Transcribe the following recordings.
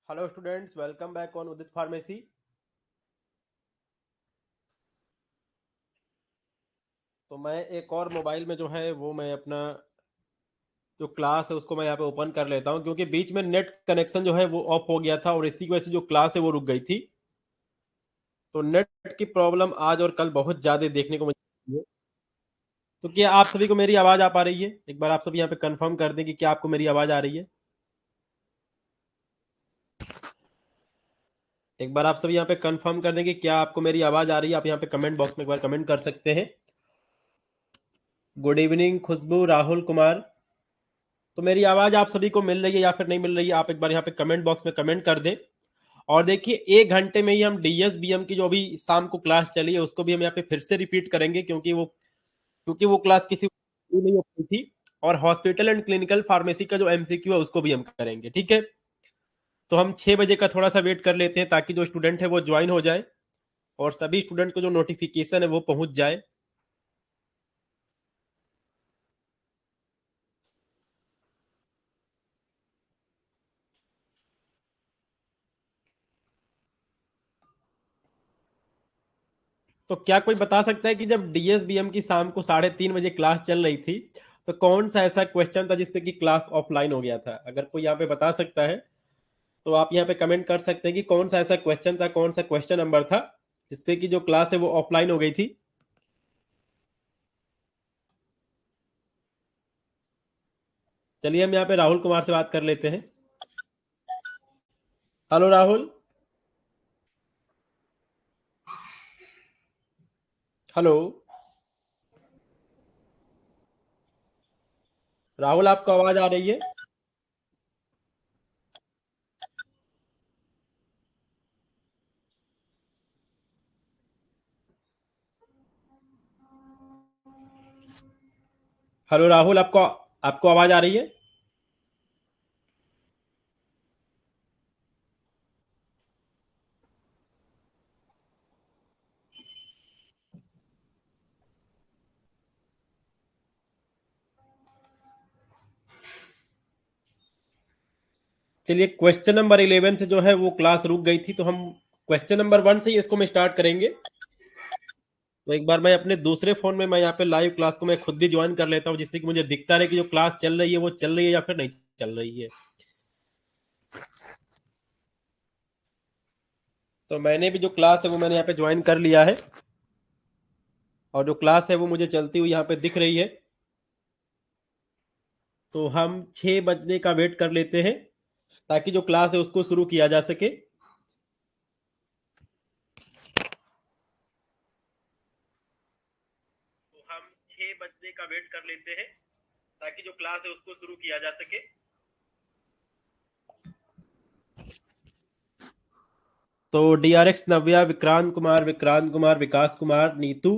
Hello students, welcome back on Udit pharmacy. तो मैं एक और मोबाइल में जो है वो मैं अपना जो क्लास है उसको मैं यहाँ पे ओपन कर लेता हूँ, क्योंकि बीच में नेट कनेक्शन जो है वो ऑफ हो गया था और इसी की वजह से जो क्लास है वो रुक गई थी। तो नेट की प्रॉब्लम आज और कल बहुत ज़्यादा देखने को मिली है। तो क्या आप सभी को मेरी आवाज़ आ पा रही है? एक बार आप सभी यहाँ पे कंफर्म कर दें कि क्या आपको मेरी आवाज़ आ रही है। एक बार आप सभी यहाँ पे कंफर्म कर दें कि क्या आपको मेरी आवाज़ आ रही है। आप यहाँ पे कमेंट बॉक्स में एक बार कमेंट कर सकते हैं। गुड इवनिंग खुशबू, राहुल कुमार। तो मेरी आवाज़ आप सभी को मिल रही है या फिर नहीं मिल रही है, आप एक बार यहाँ पे कमेंट बॉक्स में कमेंट कर दें। और देखिए, 1 घंटे में ही हम डीएसबीएम की जो अभी शाम को क्लास चली है उसको भी हम यहाँ पे फिर से रिपीट करेंगे, क्योंकि वो क्लास किसी को नहीं हो पाई थी। और हॉस्पिटल एंड क्लिनिकल फार्मेसी का जो एमसीक्यू है उसको भी हम करेंगे, ठीक है। तो हम 6 बजे का थोड़ा सा वेट कर लेते हैं ताकि जो स्टूडेंट है वो ज्वाइन हो जाए और सभी स्टूडेंट को जो नोटिफिकेशन है वो पहुंच जाए। तो क्या कोई बता सकता है कि जब डीएसबीएम की शाम को 3:30 बजे क्लास चल रही थी तो कौन सा ऐसा क्वेश्चन था जिससे कि क्लास ऑफलाइन हो गया था? अगर कोई यहाँ पे बता सकता है तो आप यहाँ पे कमेंट कर सकते हैं कि कौन सा ऐसा क्वेश्चन था, कौन सा क्वेश्चन नंबर था जिसपे कि जो क्लास है वो ऑफलाइन हो गई थी। चलिए हम यहाँ पे राहुल कुमार से बात कर लेते हैं। हेलो राहुल। हेलो राहुल, आपको आवाज आ रही है? हेलो राहुल, आपको आपको आवाज आ रही है? चलिए, क्वेश्चन नंबर 11 से जो है वो क्लास रुक गई थी, तो हम क्वेश्चन नंबर 1 से ही इसको मैं स्टार्ट करेंगे। तो एक बार मैं अपने दूसरे फोन में मैं यहाँ पे लाइव क्लास को मैं खुद भी ज्वाइन कर लेता हूँ, जिससे कि मुझे दिखता रहे कि जो क्लास चल रही है वो चल रही है या फिर नहीं चल रही है। तो मैंने भी जो क्लास है वो मैंने यहाँ पे ज्वाइन कर लिया है और जो क्लास है वो मुझे चलती हुई यहाँ पे दिख रही है। तो हम 6 बजने का वेट कर लेते हैं ताकि जो क्लास है उसको शुरू किया जा सके। तो हम 6 बजने का वेट कर लेते हैं ताकि जो क्लास है उसको शुरू किया जा सके। तो डीआरएक्स नव्या, विक्रांत कुमार, विकास कुमार, नीतू,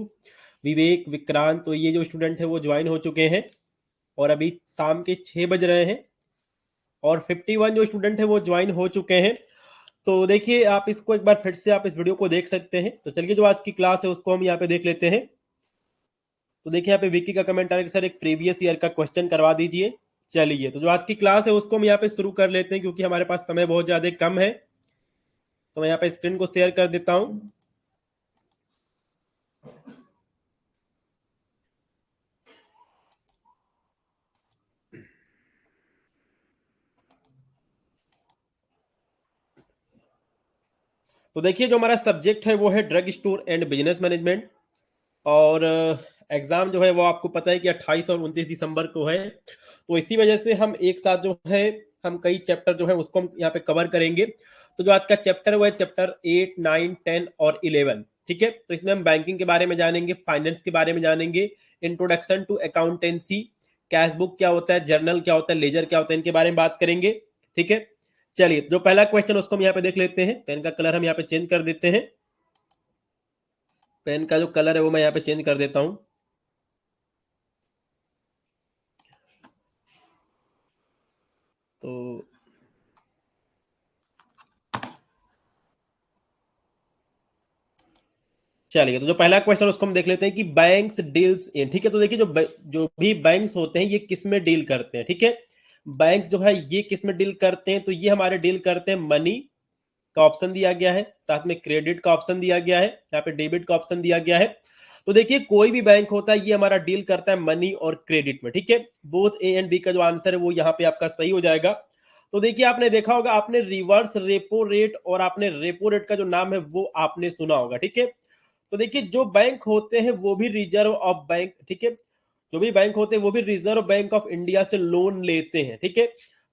विवेक, विक्रांत, तो ये जो स्टूडेंट है वो ज्वाइन हो चुके हैं और अभी शाम के 6 बज रहे हैं और 51 जो स्टूडेंट है वो ज्वाइन हो चुके हैं। तो देखिए, आप इसको एक बार फिर से आप इस वीडियो को देख सकते हैं। तो चलिए, जो आज की क्लास है उसको हम यहाँ पे देख लेते हैं। तो देखिए, यहाँ पे विकी का कमेंट आ रहा है कि सर एक प्रीवियस ईयर का क्वेश्चन करवा दीजिए। चलिए, तो जो आज की क्लास है उसको हम यहाँ पे शुरू कर लेते हैं, क्योंकि हमारे पास समय बहुत ज्यादा कम है। तो मैं यहाँ पे स्क्रीन को शेयर कर देता हूँ। तो देखिए, जो हमारा सब्जेक्ट है वो है drug store and business management. और एग्जाम जो है वो आपको पता है कि 28 और 29 दिसंबर को है। तो इसी वजह से हम एक साथ जो है हम कई चैप्टर जो है उसको हम यहाँ पे कवर करेंगे। तो जो आज का चैप्टर है वो है चैप्टर 8, 9, 10 और 11। ठीक है, तो इसमें हम बैंकिंग के बारे में जानेंगे, फाइनेंस के बारे में जानेंगे, introduction to accountancy, cash book क्या होता है, जर्नल क्या होता है, लेजर क्या होता है, इनके बारे में बात करेंगे। ठीक है, चलिए, जो पहला क्वेश्चन उसको हम यहाँ पे देख लेते हैं। पेन का कलर हम यहाँ पे चेंज कर देते हैं। पेन का जो कलर है वो मैं यहाँ पे चेंज कर देता हूँ। तो चलिए, तो जो पहला क्वेश्चन उसको हम देख लेते हैं कि बैंक्स डील्स इन। ठीक है, तो देखिए, जो भी बैंक्स होते हैं ये किस में डील करते हैं? ठीक है, बैंक जो है ये किस में डील करते हैं, तो ये हमारे डील करते हैं मनी का ऑप्शन दिया गया है, साथ में क्रेडिट का ऑप्शन दिया गया है, यहाँ पे डेबिट का ऑप्शन दिया गया है। तो देखिए कोई भी बैंक होता है ये हमारा डील करता है मनी और क्रेडिट में, ठीक है। बोथ ए एंड बी का जो आंसर है वो यहाँ पे आपका सही हो जाएगा। तो देखिए आपने देखा होगा, आपने रिवर्स रेपो रेट और आपने रेपो रेट का जो नाम है वो आपने सुना होगा, ठीक है। तो देखिए जो बैंक होते हैं वो भी रिजर्व ऑफ बैंक, ठीक है, जो भी बैंक होते हैं वो भी रिजर्व बैंक ऑफ इंडिया से लोन लेते हैं, ठीक है।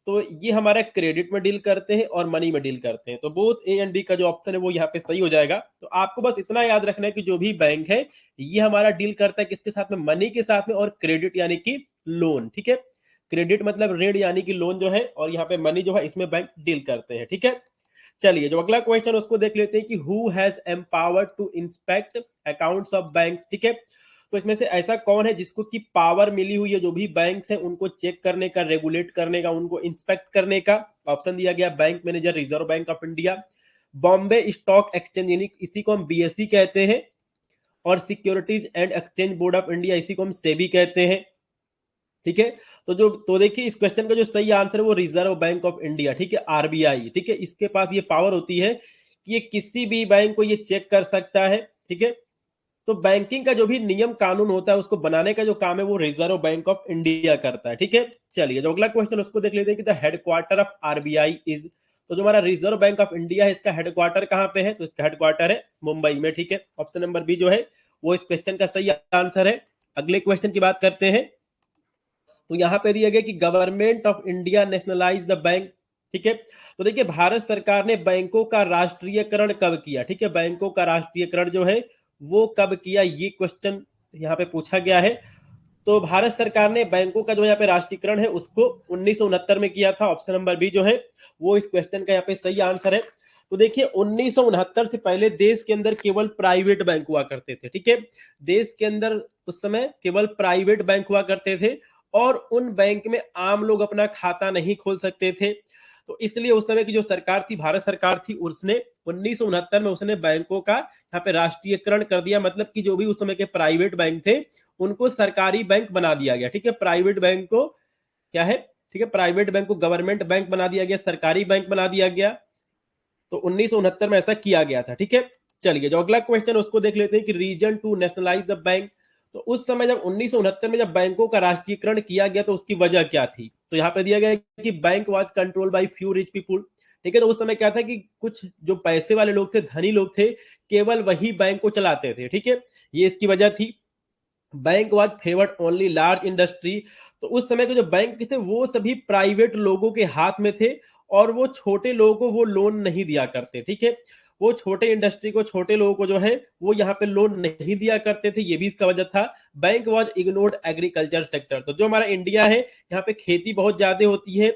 तो ये हमारा क्रेडिट में डील करते हैं और मनी में डील करते हैं। तो बोथ ए एंड बी का जो ऑप्शन है वो यहाँ पे सही हो जाएगा। तो आपको बस इतना याद रखना है कि जो भी बैंक है ये हमारा डील करता है किसके साथ में, मनी के साथ में, और क्रेडिट यानी कि लोन, ठीक है। क्रेडिट मतलब ऋण यानी कि लोन जो है, और यहाँ पे मनी जो है इसमें बैंक डील करते हैं, ठीक है। चलिए जो अगला क्वेश्चन उसको देख लेते हैं कि who has empowered to inspect accounts of banks, ठीक है। तो इसमें से ऐसा कौन है जिसको की पावर मिली हुई है जो भी बैंक्स हैं उनको चेक करने का, रेगुलेट करने का, उनको इंस्पेक्ट करने का। ऑप्शन दिया गया bank manager, reserve bank of India, Bombay stock exchange इसी को हम बीएसई कहते हैं, और securities and exchange board of India इसी को हम सेबी कहते हैं, ठीक है। तो देखिए इस क्वेश्चन का जो सही आंसर है वो रिजर्व बैंक ऑफ इंडिया, ठीक है, आरबीआई, ठीक है। इसके पास ये पावर होती है कि ये किसी भी बैंक को ये चेक कर सकता है, ठीक है। तो बैंकिंग का जो भी नियम कानून होता है उसको बनाने का जो काम है वो रिजर्व बैंक ऑफ इंडिया करता है, ठीक है। चलिए जो अगला क्वेश्चन उसको देख लेते हैं कि the headquarter of RBI is, तो जो हमारा रिजर्व बैंक ऑफ इंडिया है इसका हेडक्वार्टर कहाँ पे है, तो इसका हेडक्वार्टर है मुंबई में, ठीक है। ऑप्शन नंबर बी जो है वो इस क्वेश्चन का सही आंसर है। अगले क्वेश्चन की बात करते हैं। तो यहाँ पे दिया गया कि government of India nationalise the bank, ठीक है। तो देखिए भारत सरकार ने बैंकों का राष्ट्रीयकरण कब किया, ठीक है। बैंकों का राष्ट्रीयकरण जो है वो कब किया, ये क्वेश्चन यहाँ पे पूछा गया है। तो भारत सरकार ने बैंकों का जो यहाँ पे राष्ट्रीयकरण है उसको 1969 में किया था। ऑप्शन नंबर बी जो है वो इस क्वेश्चन का यहाँ पे सही आंसर है। तो देखिए 1969 से पहले देश के अंदर केवल प्राइवेट बैंक हुआ करते थे, ठीक है। देश के अंदर उस समय केवल प्राइवेट बैंक हुआ करते थे और उन बैंक में आम लोग अपना खाता नहीं खोल सकते थे। तो इसलिए उस समय की जो सरकार थी, भारत सरकार थी, उसने 1969 में उसने बैंकों का यहाँ पे राष्ट्रीयकरण कर दिया। मतलब कि जो भी उस समय के प्राइवेट बैंक थे उनको सरकारी बैंक बना दिया गया, ठीक है। प्राइवेट बैंक को क्या है, ठीक है, प्राइवेट बैंक को गवर्नमेंट बैंक बना दिया गया, सरकारी बैंक बना दिया गया। तो 1969 में ऐसा किया गया था, ठीक है। चलिए जो अगला क्वेश्चन उसको देख लेते हैं कि reason to nationalise the bank. तो उस समय जब 1969 में जब बैंकों का राष्ट्रीयकरण किया गया तो उसकी वजह क्या थी, तो यहाँ पे दिया गया कि bank was control by few rich people, ठीक है। तो उस समय क्या था कि कुछ जो पैसे वाले लोग थे, धनी लोग थे, केवल वही बैंक को चलाते थे, ठीक है। ये इसकी वजह थी। Bank was favoured only large industry. तो उस समय के जो बैंक थे वो सभी प्राइवेट लोगों के हाथ में थे और वो छोटे लोगों को वो लोन नहीं दिया करते, ठीक है। वो छोटे इंडस्ट्री को, छोटे लोगों को जो है वो यहाँ पे लोन नहीं दिया करते थे, ये भी इसका वजह था। Bank was ignored agriculture sector. तो जो हमारा इंडिया है यहाँ पे खेती बहुत ज्यादा होती है,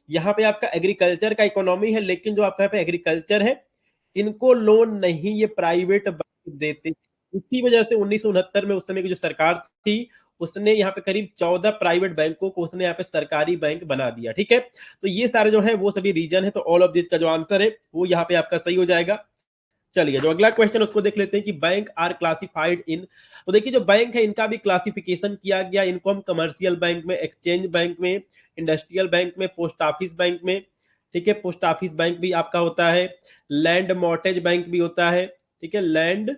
यहाँ पे आपका एग्रीकल्चर का इकोनॉमी है, लेकिन जो आपका यहाँ पे एग्रीकल्चर है इनको लोन नहीं ये प्राइवेट बैंक देते। इसी वजह से 1969 में उस समय की जो सरकार थी उसने यहाँ पे करीब 14 प्राइवेट बैंकों को उसने यहाँ पे सरकारी बैंक बना दिया, ठीक है। तो ये सारे जो है वो सभी रीजन है। तो ऑल ऑफ दिस का जो आंसर है वो यहाँ पे आपका सही हो जाएगा। चलिए जो अगला क्वेश्चन उसको देख लेते हैं कि बैंक आर क्लासिफाइड इन। तो देखिए जो बैंक है इनका भी क्लासिफिकेशन किया गया। इनको हम कमर्शियल बैंक में, एक्सचेंज बैंक में, इंडस्ट्रियल बैंक में, पोस्ट ऑफिस बैंक में, ठीक है। पोस्ट ऑफिस बैंक भी आपका होता है, लैंड मॉर्टेज बैंक भी होता है, ठीक है। लैंड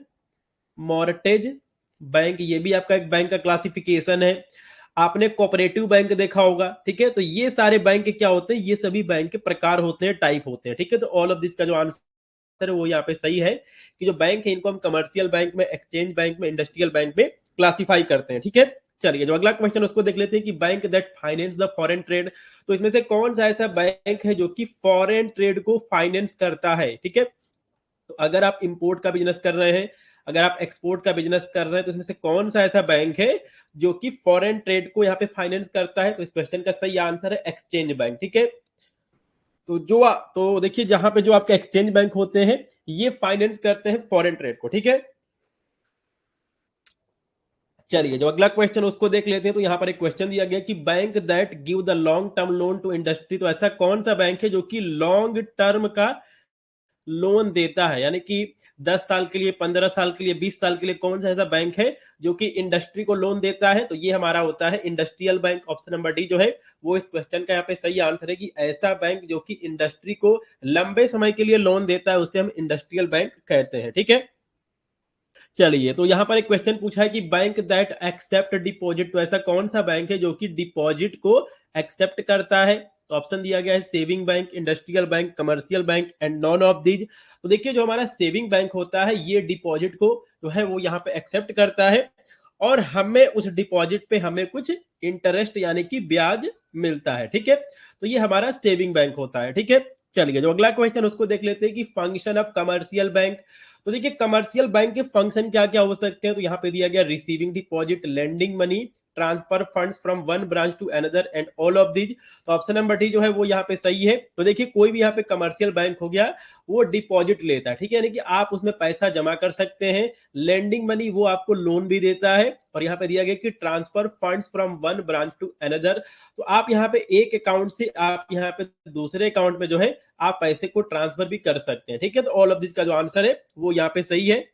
मॉर्टेज बैंक ये भी आपका एक बैंक का क्लासिफिकेशन है। आपने कोऑपरेटिव बैंक देखा होगा, ठीक है। तो ये सारे बैंक क्या होते हैं, ये सभी बैंक के प्रकार होते हैं, टाइप होते हैं, ठीक है। तो ऑल ऑफ दिस का जो आंसर है वो यहाँ पे सही है कि जो बैंक है इनको हम कमर्शियल बैंक में, एक्सचेंज बैंक में, इंडस्ट्रियल बैंक में क्लासिफाई करते हैं, ठीक है। चलिए जो अगला क्वेश्चन उसको देख लेते हैं कि bank that finance the foreign trade. तो इसमें से कौन सा ऐसा बैंक है जो कि फॉरेन ट्रेड को फाइनेंस करता है, ठीक है। तो अगर आप इंपोर्ट का बिजनेस कर रहे हैं, अगर आप एक्सपोर्ट का बिजनेस कर रहे हैं, तो इसमें से कौन सा ऐसा बैंक है जो कि फॉरेन ट्रेड को यहाँ पे फाइनेंस करता है, तो इस क्वेश्चन का सही आंसर है एक्सचेंज बैंक, ठीक है। तो देखिए जहां पे जो आपके एक्सचेंज बैंक होते हैं ये फाइनेंस करते हैं फॉरेन ट्रेड को, ठीक है। चलिए जो अगला क्वेश्चन उसको देख लेते हैं। तो यहाँ पर एक क्वेश्चन दिया गया कि bank that give the long term loan to industry. तो ऐसा कौन सा बैंक है जो कि लॉन्ग टर्म का लोन देता है, यानी कि 10 साल के लिए, 15 साल के लिए, 20 साल के लिए कौन सा ऐसा बैंक है जो कि इंडस्ट्री को लोन देता है? तो ये हमारा होता है industrial bank. Option number D जो है वो इस क्वेश्चन का यहाँ पे सही आंसर है कि ऐसा बैंक जो कि इंडस्ट्री को लंबे समय के लिए लोन देता है उसे हम इंडस्ट्रियल बैंक कहते हैं। ठीक है, चलिए, तो यहां पर एक क्वेश्चन पूछा है कि बैंक दैट एक्सेप्ट डिपॉजिट, तो ऐसा कौन सा बैंक है जो कि डिपॉजिट को एक्सेप्ट करता है? तो ऑप्शन दिया गया है saving bank, industrial bank, commercial bank and none of these. तो देखिए, जो हमारा सेविंग बैंक होता है ये डिपॉजिट को जो है वो यहाँ पे एक्सेप्ट करता है और हमें उस डिपॉजिट पे हमें कुछ इंटरेस्ट यानी कि ब्याज मिलता है। ठीक है, तो ये हमारा सेविंग बैंक होता है। ठीक है, चलिए, जो अगला क्वेश्चन उसको देख लेते हैं कि फंक्शन ऑफ कमर्शियल बैंक। तो देखिए, कमर्शियल बैंक के फंक्शन क्या क्या हो सकते हैं? तो यहाँ पे दिया गया receiving deposit, lending money, transfer funds from one branch to another and all of these. तो ऑप्शन नंबर डी जो है वो यहाँ पे सही है। तो देखिए, कोई भी यहाँ पे कमर्शियल बैंक हो गया वो डिपॉजिट लेता है। ठीक है, यानी कि आप उसमें पैसा जमा कर सकते हैं। लेंडिंग मनी वो आपको लोन भी देता है और यहाँ पे दिया गया कि transfer funds from one branch to another. तो आप यहाँ पे एक अकाउंट से आप यहाँ पे दूसरे अकाउंट में जो है आप पैसे को ट्रांसफर भी कर सकते हैं। ठीक है, तो ऑल ऑफ दिस का जो आंसर है वो यहाँ पे सही है।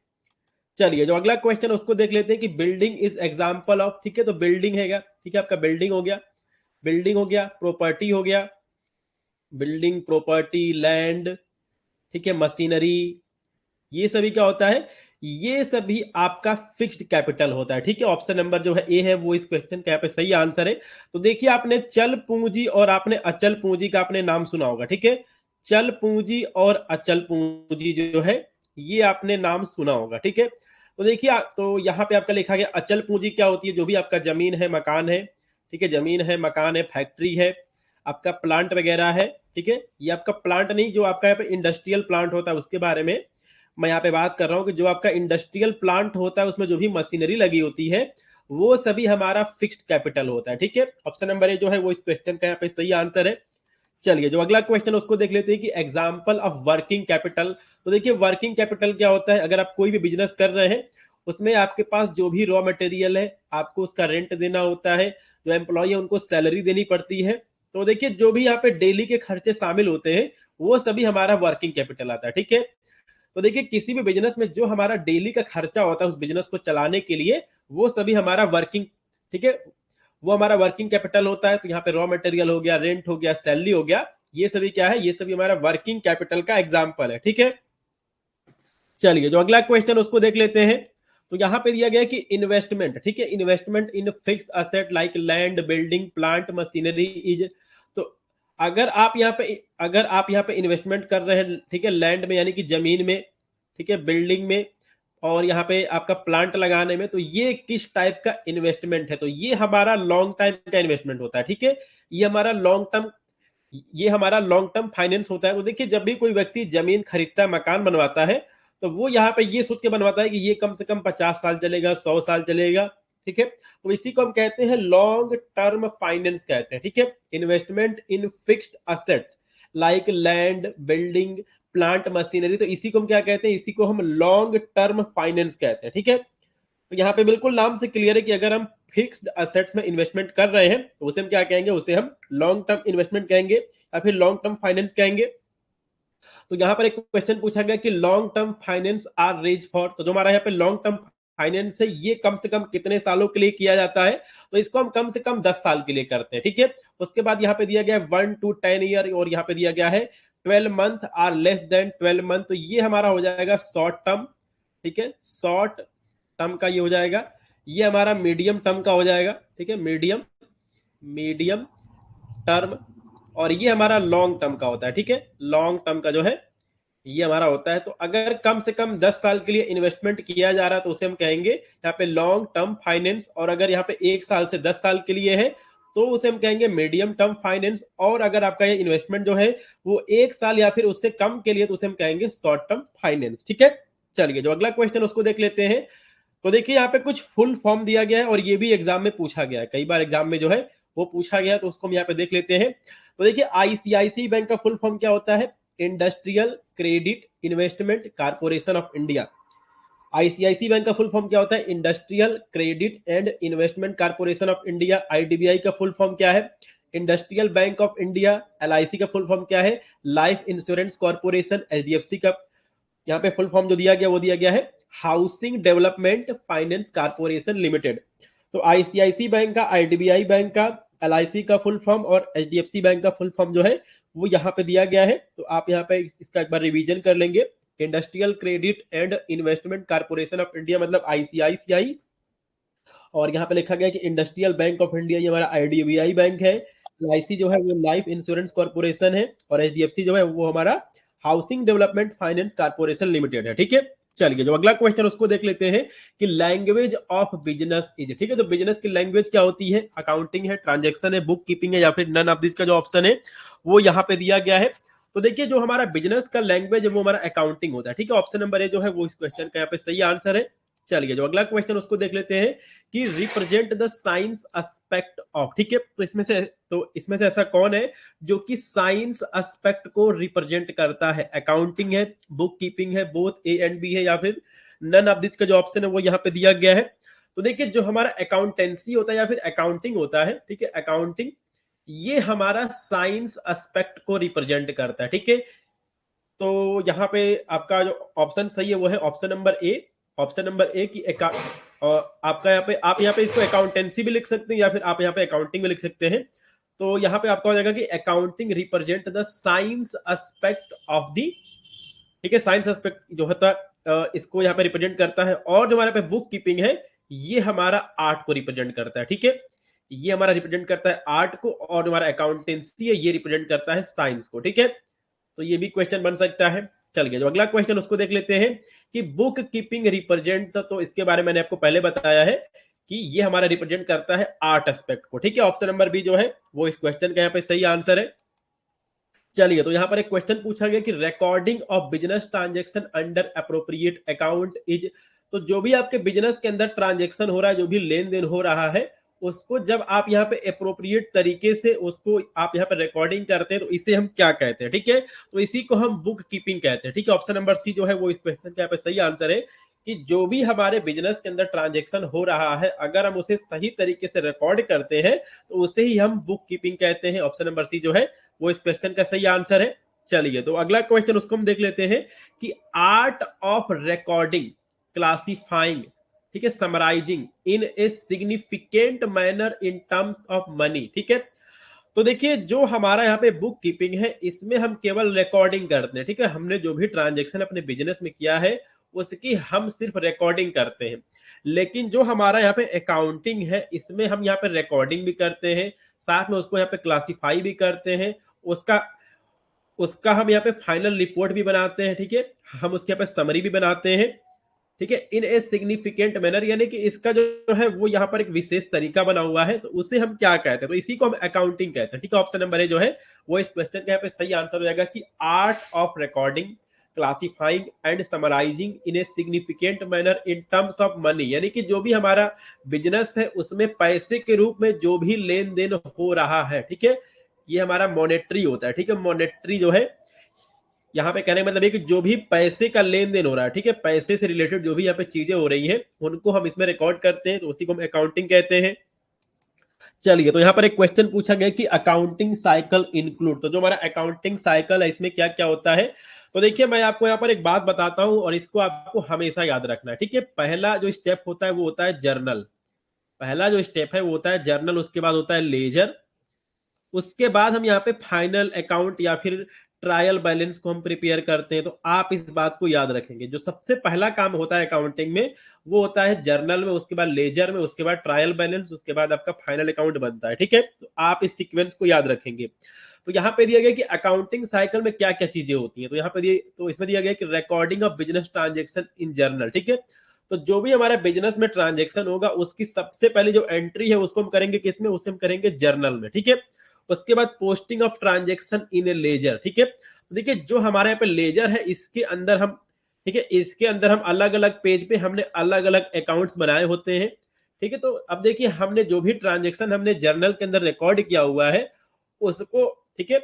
चलिए, जो अगला क्वेश्चन उसको देख लेते हैं कि बिल्डिंग इज एग्जांपल ऑफ। ठीक है, तो बिल्डिंग है, ठीक है, आपका बिल्डिंग हो गया, बिल्डिंग हो गया, प्रॉपर्टी हो गया, बिल्डिंग, प्रॉपर्टी, लैंड, ठीक है, मशीनरी, ये सभी क्या होता है? ये सभी आपका फिक्स्ड कैपिटल होता है। ठीक है, ऑप्शन नंबर जो है ए है वो इस क्वेश्चन का यहाँ पे सही आंसर है। तो देखिए, आपने चल पूंजी और आपने अचल पूंजी का आपने नाम सुना होगा। ठीक है, चल पूंजी और अचल पूंजी जो है ये आपने नाम सुना होगा। ठीक है, तो देखिए, तो यहाँ पे आपका लिखा गया अचल पूंजी क्या होती है? जो भी आपका जमीन है, मकान है, ठीक है, जमीन है, मकान है, फैक्ट्री है, आपका प्लांट वगैरह है। ठीक है, ये आपका प्लांट नहीं, जो आपका यहाँ पे इंडस्ट्रियल प्लांट होता है उसके बारे में मैं यहाँ पे बात कर रहा हूँ कि जो आपका इंडस्ट्रियल प्लांट होता है उसमें जो भी मशीनरी लगी होती है वो सभी हमारा फिक्स्ड कैपिटल होता है। ठीक है, ऑप्शन नंबर ए जो है वो इस क्वेश्चन का यहाँ पे सही आंसर है। चलिए, जो अगला क्वेश्चन उसको देख लेते हैं कि एग्जाम्पल ऑफ वर्किंग कैपिटल। तो देखिए, वर्किंग कैपिटल क्या होता है? अगर आप कोई भी बिजनेस कर रहे हैं उसमें आपके पास जो भी रॉ मटेरियल है आपको उसका रेंट देना होता है, जो एम्प्लॉय है उनको सैलरी देनी पड़ती है। तो देखिए, जो भी यहाँ पे डेली के खर्चे शामिल होते हैं वो सभी हमारा वर्किंग कैपिटल आता है। ठीक है, तो देखिए, किसी भी बिजनेस में जो हमारा डेली का खर्चा होता है उस बिजनेस को चलाने के लिए वो सभी हमारा वर्किंग, ठीक है, वो हमारा वर्किंग कैपिटल होता है। तो यहाँ पे रॉ मटेरियल हो गया, रेंट हो गया, सैलरी हो गया, ये सभी क्या है? ये सभी हमारा वर्किंग कैपिटल का एग्जाम्पल है। ठीक है, चलिए, जो अगला क्वेश्चन उसको देख लेते हैं। तो यहाँ पे दिया गया है कि इन्वेस्टमेंट, ठीक है, investment in fixed asset like land, building, plant, machinery is. तो अगर आप यहाँ पे इन्वेस्टमेंट कर रहे हैं, ठीक है, लैंड में यानी कि जमीन में, ठीक है, बिल्डिंग में और यहाँ पे आपका प्लांट लगाने में, तो ये किस टाइप का इन्वेस्टमेंट है? तो ये हमारा लॉन्ग टाइम का इन्वेस्टमेंट होता है। ठीक है, ये हमारा लॉन्ग टर्म फाइनेंस होता है। तो देखिए, जब भी कोई व्यक्ति जमीन खरीदता है, मकान बनवाता है, तो वो यहाँ पे ये सोच के बनवाता है कि ये कम से कम 50 साल चलेगा, 100 साल चलेगा। ठीक है, तो इसी को हम कहते हैं लॉन्ग टर्म फाइनेंस कहते हैं। ठीक है, investment in fixed asset like land, building, plant, machinery, तो इसी को हम क्या कहते हैं? इसी को हम लॉन्ग टर्म फाइनेंस कहते हैं। ठीक है, तो यहाँ पे बिल्कुल नाम से क्लियर है कि अगर हम फिक्स्ड असेट्स में इन्वेस्टमेंट कर रहे हैं तो उसे हम क्या कहेंगे? उसे हम लॉन्ग टर्म इन्वेस्टमेंट कहेंगे या फिर लॉन्ग टर्म फाइनेंस कहेंगे। तो यहाँ पर एक क्वेश्चन पूछा गया कि long term finance are raise for, तो जो हमारा यहाँ पे लॉन्ग टर्म फाइनेंस है ये कम से कम कितने सालों के लिए किया जाता है? तो इसको हम कम से कम 10 साल के लिए करते हैं। ठीक है, उसके बाद यहाँ पे दिया गया 1 to 10 ईयर और यहाँ पे दिया गया है 12 month or less than 12 month. तो ये हमारा हो जाएगा शॉर्ट टर्म। ठीक है, शॉर्ट टर्म का ये हो जाएगा, ये हमारा मीडियम टर्म का हो जाएगा। ठीक है, मीडियम मीडियम टर्म, और ये हमारा लॉन्ग टर्म का होता है। ठीक है, लॉन्ग टर्म का जो है ये हमारा होता है। तो अगर कम से कम 10 साल के लिए इन्वेस्टमेंट किया जा रहा है तो उसे हम कहेंगे यहाँ पे लॉन्ग टर्म फाइनेंस, और अगर यहाँ पे 1 साल से 10 साल के लिए है तो उसे हम कहेंगे मीडियम टर्म फाइनेंस, और अगर आपका ये इन्वेस्टमेंट जो है वो 1 साल या फिर उससे कम के लिए तो उसे हम कहेंगे शॉर्ट टर्म फाइनेंस। ठीक है, चलिए, जो अगला क्वेश्चन उसको देख लेते हैं। तो देखिए, यहाँ पे कुछ फुल फॉर्म दिया गया है और ये भी एग्जाम में पूछा गया है, कई बार एग्जाम में जो है वो पूछा गया, तो उसको हम यहाँ पे देख लेते हैं। तो देखिए, आईसीआईसी बैंक का फुल फॉर्म क्या होता है? Industrial credit investment corporation of India. ICICI bank का फुल फॉर्म क्या होता है? Industrial credit and investment corporation of India. IDBI का फुल फॉर्म क्या है? Industrial bank of India, LIC का फुल फॉर्म क्या है, लाइफ इंश्योरेंस कॉर्पोरेशन। HDFC का यहाँ पे फुल फॉर्म जो दिया गया वो दिया गया है housing development finance corporation limited. तो ICICI बैंक का, IDBI बैंक का, LIC का फुल फॉर्म और HDFC बैंक का फुल फॉर्म जो है वो यहाँ पे दिया गया है। तो आप यहाँ पे इसका एक बार रिवीजन कर लेंगे। Industrial credit and investment corporation of India मतलब ICICI, और यहाँ पे लिखा गया कि इंडस्ट्रियल बैंक ऑफ इंडिया ये हमारा IDBI बैंक है, LIC जो है वो लाइफ इंश्योरेंस कॉर्पोरेशन है, और HDFC जो है वो हमारा housing development finance corporation limited है। ठीक है, चलिए जो अगला क्वेश्चन उसको देख लेते हैं कि लैंग्वेज ऑफ बिजनेस इज। ठीक है, तो बिजनेस की लैंग्वेज क्या होती है, अकाउंटिंग है, ट्रांजेक्शन है, बुक कीपिंग है, या फिर नन ऑफ दिस का जो ऑप्शन है वो यहाँ पे दिया गया है। तो देखिए जो हमारा बिजनेस का लैंग्वेज है वो हमारा अकाउंटिंग होता है। ठीक है, ऑप्शन नंबर ए जो है वो इस क्वेश्चन का यहाँ पे सही आंसर है। चलिए जो अगला क्वेश्चन उसको देख लेते हैं कि represent the science aspect of. ठीक है, तो इसमें से ऐसा कौन है जो कि साइंस एस्पेक्ट को रिप्रेजेंट करता है, अकाउंटिंग है, बुक कीपिंग है, बोथ ए एंड बी है, या फिर नन ऑफ दिस का जो ऑप्शन है वो यहाँ पे दिया गया है। तो देखिए जो हमारा अकाउंटेंसी होता है या फिर अकाउंटिंग होता है, ठीक है, अकाउंटिंग ये हमारा साइंस एस्पेक्ट को रिप्रेजेंट करता है। ठीक है, तो यहाँ पे आपका जो ऑप्शन सही है वो है option number A. Option number A की आपका यहाँ पे, आप यहाँ पे इसको अकाउंटेंसी भी लिख सकते हैं या फिर आप यहाँ पे अकाउंटिंग भी लिख सकते हैं। तो यहाँ पे आपका हो जाएगा कि accounting represent the science aspect of the. ठीक है, साइंस एस्पेक्ट जो होता है इसको यहाँ पे रिप्रेजेंट करता है, और जो हमारे पे बुक कीपिंग है ये हमारा आर्ट को रिप्रेजेंट करता है। ठीक है, ये हमारा रिप्रेजेंट करता है आर्ट को, और जो हमारा अकाउंटेंसी है ये रिप्रेजेंट करता है साइंस को। ठीक है, तो ये भी क्वेश्चन बन सकता है। चलिए जो अगला क्वेश्चन उसको देख लेते हैं कि बुक कीपिंग रिप्रेजेंट, तो इसके बारे में मैंने आपको पहले बताया है कि ये हमारा रिप्रेजेंट करता है आर्ट एस्पेक्ट को। ठीक है, ऑप्शन नंबर बी जो है वो इस क्वेश्चन का यहाँ पे सही आंसर है। चलिए तो यहाँ पर एक क्वेश्चन पूछा गया कि recording of business transaction under appropriate account is. तो जो भी आपके बिजनेस के अंदर ट्रांजेक्शन हो रहा है, जो भी लेन देन हो रहा है, उसको जब आप यहाँ पे अप्रोप्रिएट तरीके से उसको आप यहाँ पे रिकॉर्डिंग करते हैं तो इसे हम क्या कहते हैं। ठीक है, तो इसी को हम बुक कीपिंग कहते हैं। ठीक है, ऑप्शन नंबर सी जो है वो इस क्वेश्चन का यहाँ पे सही आंसर है कि जो भी हमारे बिजनेस के अंदर ट्रांजेक्शन हो रहा है अगर हम उसे सही तरीके से रिकॉर्ड करते हैं तो उसे ही हम बुक कीपिंग कहते हैं। ऑप्शन नंबर सी जो है वो इस क्वेश्चन का सही आंसर है। चलिए तो अगला क्वेश्चन उसको हम देख लेते हैं कि आर्ट ऑफ रिकॉर्डिंग, क्लासिफाइंग, ठीक है, summarising in a significant manner in terms of money. ठीक है, तो देखिए जो हमारा यहाँ पे बुक कीपिंग है इसमें हम केवल रिकॉर्डिंग करते हैं। ठीक है, हमने जो भी ट्रांजेक्शन अपने बिजनेस में किया है उसकी हम सिर्फ रिकॉर्डिंग करते हैं। लेकिन जो हमारा यहाँ पे अकाउंटिंग है इसमें हम यहाँ पे रिकॉर्डिंग भी करते हैं, साथ में उसको यहाँ पे क्लासिफाई भी करते हैं, उसका उसका हम यहाँ पे फाइनल रिपोर्ट भी बनाते हैं। ठीक है, हम उसके यहाँ पे समरी भी बनाते हैं। ठीक है, इन ए सिग्निफिकेंट मैनर, यानी कि इसका जो है वो यहाँ पर एक विशेष तरीका बना हुआ है, तो उसे हम क्या कहते हैं, तो इसी को हम अकाउंटिंग कहते हैं। ठीक है, ऑप्शन नंबर ए जो है वो इस क्वेश्चन का यहाँ पे सही आंसर हो जाएगा कि art of recording, classifying and summarising in a significant manner in terms of money, यानी कि जो भी हमारा बिजनेस है उसमें पैसे के रूप में जो भी लेन देन हो रहा है, ठीक है, ये हमारा मॉनेटरी होता है। ठीक है, मॉनेटरी जो है यहाँ पे कहने का मतलब है कि जो भी पैसे का लेन देन हो रहा है, ठीक है, पैसे से रिलेटेड जो भी यहाँ पे चीजें हो रही हैं उनको हम इसमें रिकॉर्ड करते हैं, तो उसी को हम अकाउंटिंग कहते हैं। चलिए तो यहाँ पर एक क्वेश्चन पूछा गया कि अकाउंटिंग साइकिल इंक्लूड, तो जो हमारा अकाउंटिंग साइकिल है इसमें क्या क्या होता है। तो देखिए मैं आपको यहाँ पर एक बात बताता हूँ और इसको आपको हमेशा याद रखना है। ठीक है, पहला जो स्टेप होता है वो होता है जर्नल, पहला जो स्टेप है वो होता है जर्नल, उसके बाद होता है लेजर, उसके बाद हम यहाँ पे फाइनल अकाउंट या फिर ट्रायल बैलेंस को हम प्रिपेयर करते हैं। तो आप इस बात को याद रखेंगे, जो सबसे पहला काम होता है अकाउंटिंग में वो होता है जर्नल में, उसके बाद लेजर में, उसके बाद ट्रायल बैलेंस, उसके बाद आपका फाइनल अकाउंट बनता है। ठीक है, तो आप इस सीक्वेंस को याद रखेंगे। तो यहाँ पे दिया गया कि अकाउंटिंग साइकिल में क्या क्या चीजें होती हैं, तो यहाँ पे तो इसमें दिया गया कि recording of business transaction in journal. ठीक है, तो जो भी हमारे बिजनेस में ट्रांजेक्शन होगा उसकी सबसे पहले जो एंट्री है उसको हम करेंगे किसमें, उसे हम करेंगे जर्नल में। ठीक है, उसके बाद posting of transaction in a ledger. ठीक है, तो देखिए जो हमारे यहाँ पे लेजर है इसके अंदर हम, ठीक है, इसके अंदर हम अलग अलग पेज पे हमने अलग अलग अकाउंट्स बनाए होते हैं। ठीक है, तो अब देखिए हमने जो भी ट्रांजेक्शन हमने जर्नल के अंदर रिकॉर्ड किया हुआ है उसको, ठीक है,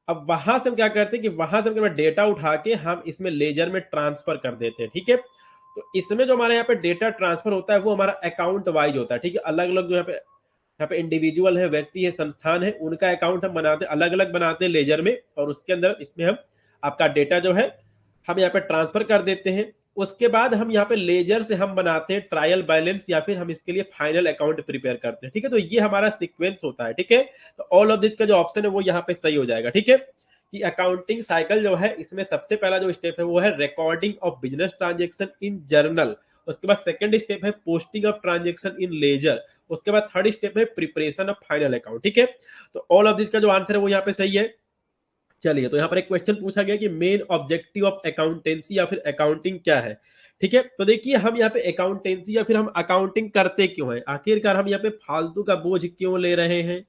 अब वहां से हम क्या करते हैं कि वहां से हम डेटा उठा के हम इसमें लेजर में ट्रांसफर कर देते हैं। ठीक है, तो इसमें जो हमारे यहाँ पे डेटा ट्रांसफर होता है वो हमारा अकाउंट वाइज होता है। ठीक है, अलग अलग जो यहाँ पे यहाँ पे इंडिविजुअल है, व्यक्ति है, संस्थान है, उनका अकाउंट हम बनाते अलग अलग बनाते हैं लेजर में, और उसके अंदर इसमें हम आपका डेटा जो है हम यहाँ पे ट्रांसफर कर देते हैं। उसके बाद हम यहाँ पे लेजर से हम बनाते हैं ट्रायल बैलेंस, या फिर हम इसके लिए फाइनल अकाउंट प्रिपेयर करते हैं। ठीक है, तो ये हमारा सीक्वेंस होता है। ठीक है, तो ऑल ऑफ दिस का जो ऑप्शन है वो यहाँ पे सही हो जाएगा। ठीक है, कि अकाउंटिंग साइकिल जो है इसमें सबसे पहला जो स्टेप है वो है recording of business transaction in journal. उसके बाद सेकंड स्टेप है posting of transaction in ledger. उसके बाद थर्ड स्टेप है प्रिपरेशन ऑफ फाइनल अकाउंट। ठीक है, तो ऑल ऑफ दिस का जो आंसर है वो यहाँ पे सही है। चलिए, तो यहाँ पर एक क्वेश्चन पूछा गया कि मेन ऑब्जेक्टिव ऑफ अकाउंटेंसी या फिर अकाउंटिंग क्या है। ठीक है, तो देखिए हम यहाँ पे अकाउंटेंसी या फिर हम अकाउंटिंग करते क्यों है, आखिरकार हम यहाँ पे फालतू का बोझ क्यों ले रहे हैं।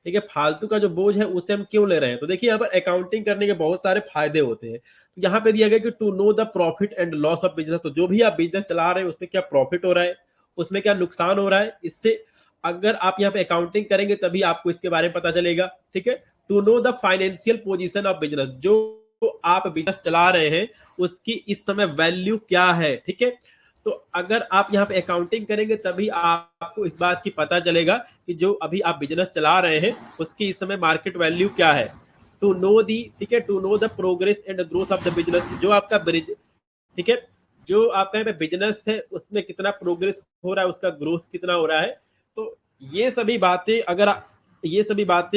ठीक है, फालतू का जो बोझ है उसे हम क्यों ले रहे हैं, तो देखिए यहाँ पर अकाउंटिंग करने के बहुत सारे फायदे होते हैं। तो यहाँ पे दिया गया कि to know the profit and loss of business, तो जो भी आप बिजनेस चला रहे हैं उसमें क्या प्रॉफिट हो रहा है, उसमें क्या नुकसान हो रहा है, इससे अगर आप यहाँ पे अकाउंटिंग करेंगे तभी आपको इसके बारे में पता चलेगा। ठीक है, to know the financial position of business, जो आप बिजनेस चला रहे हैं उसकी इस समय वैल्यू क्या है। ठीक है, तो अगर आप यहाँ पे अकाउंटिंग करेंगे तभी आपको इस बात की पता चलेगा कि जो अभी आप बिजनेस चला रहे हैं उसकी इस समय मार्केट वैल्यू क्या है। टू नो दी, ठीक है, to know the progress and growth of the business, जो आपका ठीक है, जो आपका यहाँ पे बिजनेस है उसमें कितना प्रोग्रेस हो रहा है, उसका ग्रोथ कितना हो रहा है। तो ये सभी बातें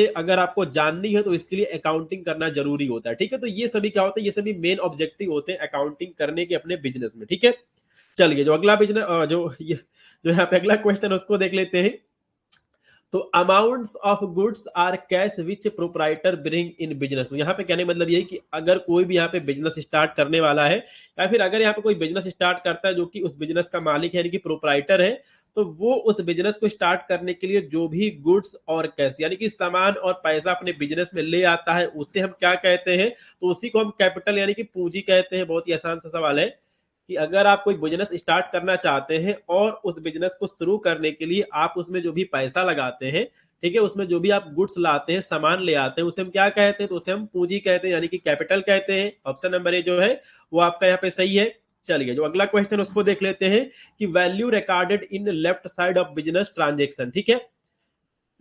अगर आपको जाननी है तो इसके लिए अकाउंटिंग करना जरूरी होता है। ठीक है, तो ये सभी क्या होता है, ये सभी मेन ऑब्जेक्टिव होते हैं अकाउंटिंग करने के अपने बिजनेस में। ठीक है, चलिए जो अगला बिजनेस जो यहाँ पे अगला क्वेश्चन है उसको देख लेते हैं। तो amounts of goods or cash which proprietor bring in business, तो यहाँ पे कहने मतलब यही कि अगर कोई भी यहाँ पे बिजनेस स्टार्ट करने वाला है, या फिर अगर यहाँ पे कोई बिजनेस स्टार्ट करता है जो कि उस बिजनेस का मालिक है यानी कि प्रोप्राइटर है, तो वो उस बिजनेस को स्टार्ट करने के लिए जो भी गुड्स और कैश यानी कि सामान और पैसा अपने बिजनेस में ले आता है उसे हम क्या कहते हैं, तो उसी को हम कैपिटल यानी कि पूंजी कहते हैं। बहुत ही आसान सा सवाल है कि अगर आप कोई बिजनेस स्टार्ट करना चाहते हैं और उस बिजनेस को शुरू करने के लिए आप उसमें जो भी पैसा लगाते हैं, ठीक है, उसमें जो भी आप गुड्स लाते हैं, सामान ले आते हैं, उसे हम क्या कहते हैं, तो उसे हम पूंजी कहते हैं यानी कि कैपिटल कहते हैं। ऑप्शन नंबर ए जो है वो आपका यहाँ पे सही है। चलिए जो अगला क्वेश्चन उसको देख लेते हैं कि value recorded in left side of business transaction. ठीक है,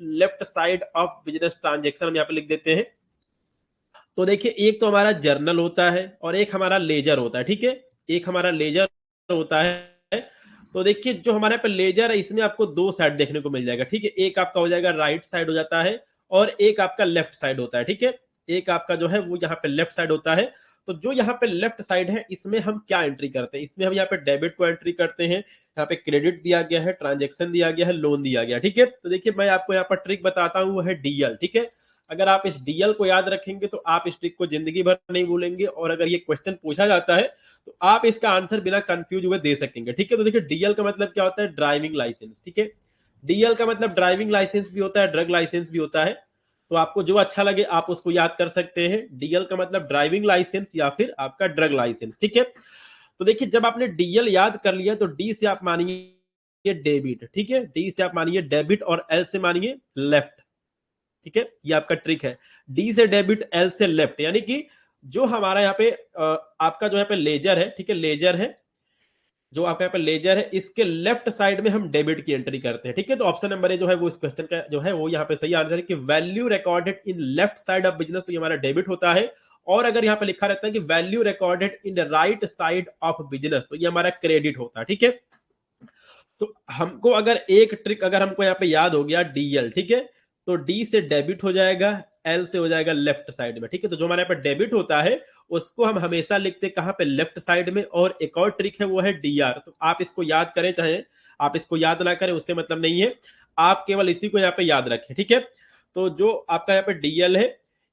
left side of business transaction हम यहाँ पे लिख देते हैं। तो देखिए एक तो हमारा जर्नल होता है और एक हमारा लेजर होता है। ठीक है, एक हमारा लेजर होता है। तो देखिए जो हमारे पे लेजर है इसमें आपको दो साइड देखने को मिल जाएगा। ठीक है, एक आपका हो जाएगा राइट साइड हो जाता है और एक आपका लेफ्ट साइड होता है। ठीक है, एक आपका जो है वो यहाँ पे लेफ्ट साइड होता है। तो जो यहाँ पे लेफ्ट साइड है इसमें हम क्या एंट्री करते हैं, इसमें हम यहाँ पे डेबिट को एंट्री करते हैं, यहाँ पे क्रेडिट दिया गया है, ट्रांजेक्शन दिया गया है, लोन दिया गया। ठीक है, तो देखिए मैं आपको यहाँ पर ट्रिक बताता हूँ, वो है डीएल। ठीक है, अगर आप इस डीएल को याद रखेंगे तो आप इस ट्रिक को जिंदगी भर नहीं भूलेंगे, और अगर ये क्वेश्चन पूछा जाता है तो आप इसका आंसर बिना कंफ्यूज हुए दे सकेंगे। ठीक है, तो देखिए डीएल का मतलब क्या होता है, ड्राइविंग लाइसेंस। ठीक है, डीएल का मतलब ड्राइविंग लाइसेंस भी होता है, ड्रग लाइसेंस भी होता है। तो आपको जो अच्छा लगे आप उसको याद कर सकते हैं। डीएल का मतलब ड्राइविंग लाइसेंस या फिर आपका ड्रग लाइसेंस। ठीक है, तो देखिए जब आपने डीएल याद कर लिया तो डी से आप मानिए डेबिट। ठीक है, डी से आप मानिए डेबिट और एल से मानिए लेफ्ट। ठीक है, ये आपका ट्रिक है, डी से डेबिट, एल से लेफ्ट, यानी कि जो हमारा यहाँ पे आपका जो यहाँ पे लेजर है, ठीक है, लेजर है, जो आपका यहाँ पे लेजर है इसके लेफ्ट साइड में हम डेबिट की एंट्री करते हैं। ठीक है, तो ऑप्शन नंबर ए जो है वो इस क्वेश्चन का जो है वो यहाँ पे सही आंसर है कि value recorded in left side of business, तो ये हमारा डेबिट होता है। और अगर यहाँ पे लिखा रहता है कि value recorded in the right side of business, तो ये हमारा क्रेडिट होता है। ठीक है, तो हमको अगर एक ट्रिक अगर हमको यहाँ पे याद हो गया डीएल, ठीक है, तो डी से डेबिट हो जाएगा, एल से हो जाएगा लेफ्ट साइड में। ठीक है, तो जो हमारे यहाँ पे डेबिट होता है उसको हम हमेशा लिखते हैं कहाँ पे, लेफ्ट साइड में। और एक और ट्रिक है वो है डीआर, तो आप इसको याद करें चाहे आप इसको याद ना करें उससे मतलब नहीं है, आप केवल इसी को यहाँ पे याद रखें। ठीक है, तो जो आपका यहाँ पे डीएल है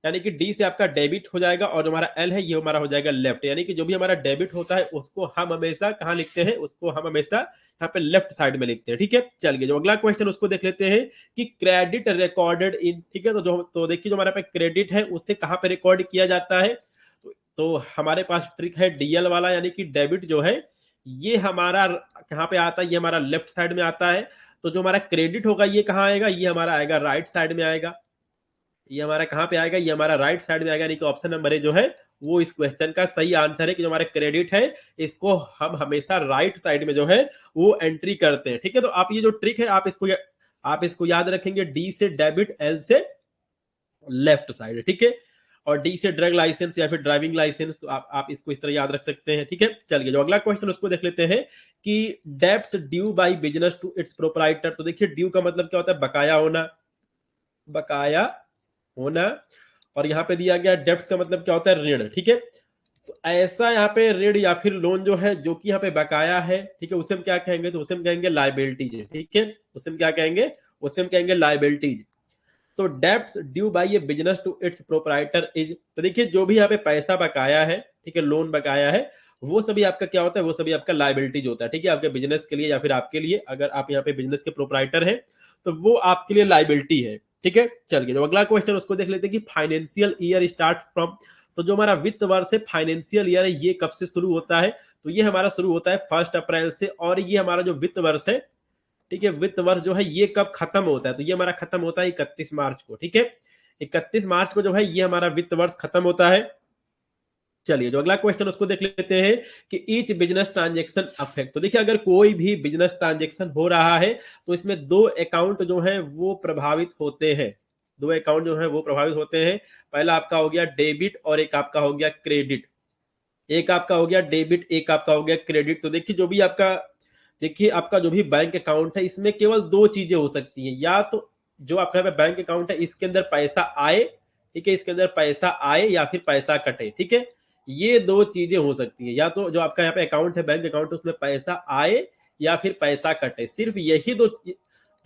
यानी कि डी से आपका डेबिट हो जाएगा और जो हमारा एल है ये हमारा हो जाएगा लेफ्ट, यानी कि जो भी हमारा डेबिट होता है उसको हम हमेशा कहाँ लिखते हैं, उसको हम हमेशा यहाँ पे लेफ्ट साइड में लिखते हैं। ठीक है, चलिए जो अगला क्वेश्चन उसको देख लेते हैं कि क्रेडिट रिकॉर्डेड इन। ठीक है, तो देखिए जो हमारे पे क्रेडिट है उससे कहाँ पे रिकॉर्ड किया जाता है, तो हमारे पास ट्रिक है डीएल वाला, यानी कि डेबिट जो है ये हमारा कहाँ पे आता है, ये हमारा लेफ्ट साइड में आता है। तो जो हमारा क्रेडिट होगा ये कहाँ आएगा, ये हमारा आएगा राइट साइड में आएगा। ये हमारा कहाँ पे आएगा, ये हमारा राइट साइड में आएगा, यानी कि ऑप्शन नंबर ए जो है वो इस क्वेश्चन का सही आंसर है कि जो हमारा क्रेडिट है इसको हम हमेशा राइट साइड में जो है वो एंट्री करते हैं। ठीक है, तो आप ये जो ट्रिक है आप इसको आप इसको याद रखेंगे, डी से डेबिट, एल से लेफ्ट साइड, ठीक है। और डी से ड्रग लाइसेंस या फिर ड्राइविंग लाइसेंस, तो आप इसको इस तरह याद रख सकते हैं, ठीक है। चलिए जो अगला क्वेश्चन उसको देख लेते हैं कि debts due by business to its proprietor. तो देखिए ड्यू का मतलब क्या होता है, बकाया होना, बकाया होना। और यहाँ पे दिया गया डेब्ट्स का मतलब क्या होता है, ऋण, ठीक है। तो ऐसा यहाँ पे ऋण या फिर लोन जो है जो कि यहाँ पे बकाया है, ठीक है, उसे हम क्या कहेंगे, तो उसे हम कहेंगे लायबिलिटीज, ठीक है। उसे हम क्या कहेंगे, उसे हम कहेंगे लायबिलिटीज। तो debts due by a business to its proprietor is, तो देखिए जो भी यहाँ पे पैसा बकाया है, ठीक है, लोन बकाया है, वो सभी आपका क्या होता है, वो सभी आपका लायबिलिटीज होता है, ठीक है। आपके बिजनेस के लिए या फिर आपके लिए, अगर आप यहाँ पे बिजनेस के प्रोप्राइटर हैं तो वो आपके लिए लायबिलिटी है, ठीक है। चलिए जो अगला क्वेश्चन उसको देख लेते हैं कि फाइनेंशियल ईयर स्टार्ट फ्रॉम। तो जो हमारा वित्त वर्ष है, फाइनेंशियल ईयर है, ये कब से शुरू होता है, तो ये हमारा शुरू होता है 1 अप्रैल से। और ये हमारा जो वित्त वर्ष है, ठीक है, वित्त वर्ष जो है ये कब खत्म होता है, तो ये हमारा खत्म होता है 31 मार्च को, ठीक है। 31 मार्च को जो है ये हमारा वित्त वर्ष खत्म होता है। चलिए जो अगला क्वेश्चन उसको देख लेते हैं कि ईच बिजनेस ट्रांजेक्शन अफेक्ट। तो देखिए अगर कोई भी बिजनेस ट्रांजेक्शन हो रहा है तो इसमें दो अकाउंट जो है वो प्रभावित होते हैं, दो अकाउंट जो है वो प्रभावित होते हैं। पहला आपका हो गया डेबिट और एक आपका हो गया क्रेडिट। एक आपका हो गया डेबिट, एक आपका हो गया क्रेडिट। तो देखिए जो भी आपका, देखिए आपका जो भी बैंक अकाउंट है इसमें केवल दो चीजें हो सकती हैं, या तो जो आपका यहाँ पे बैंक अकाउंट है इसके अंदर पैसा आए, ठीक है, इसके अंदर पैसा आए या फिर पैसा कटे, ठीक है। ये दो चीजें हो सकती है, या तो जो आपका यहाँ पे अकाउंट है, बैंक अकाउंट, उसमें पैसा आए या फिर पैसा कटे। सिर्फ यही दो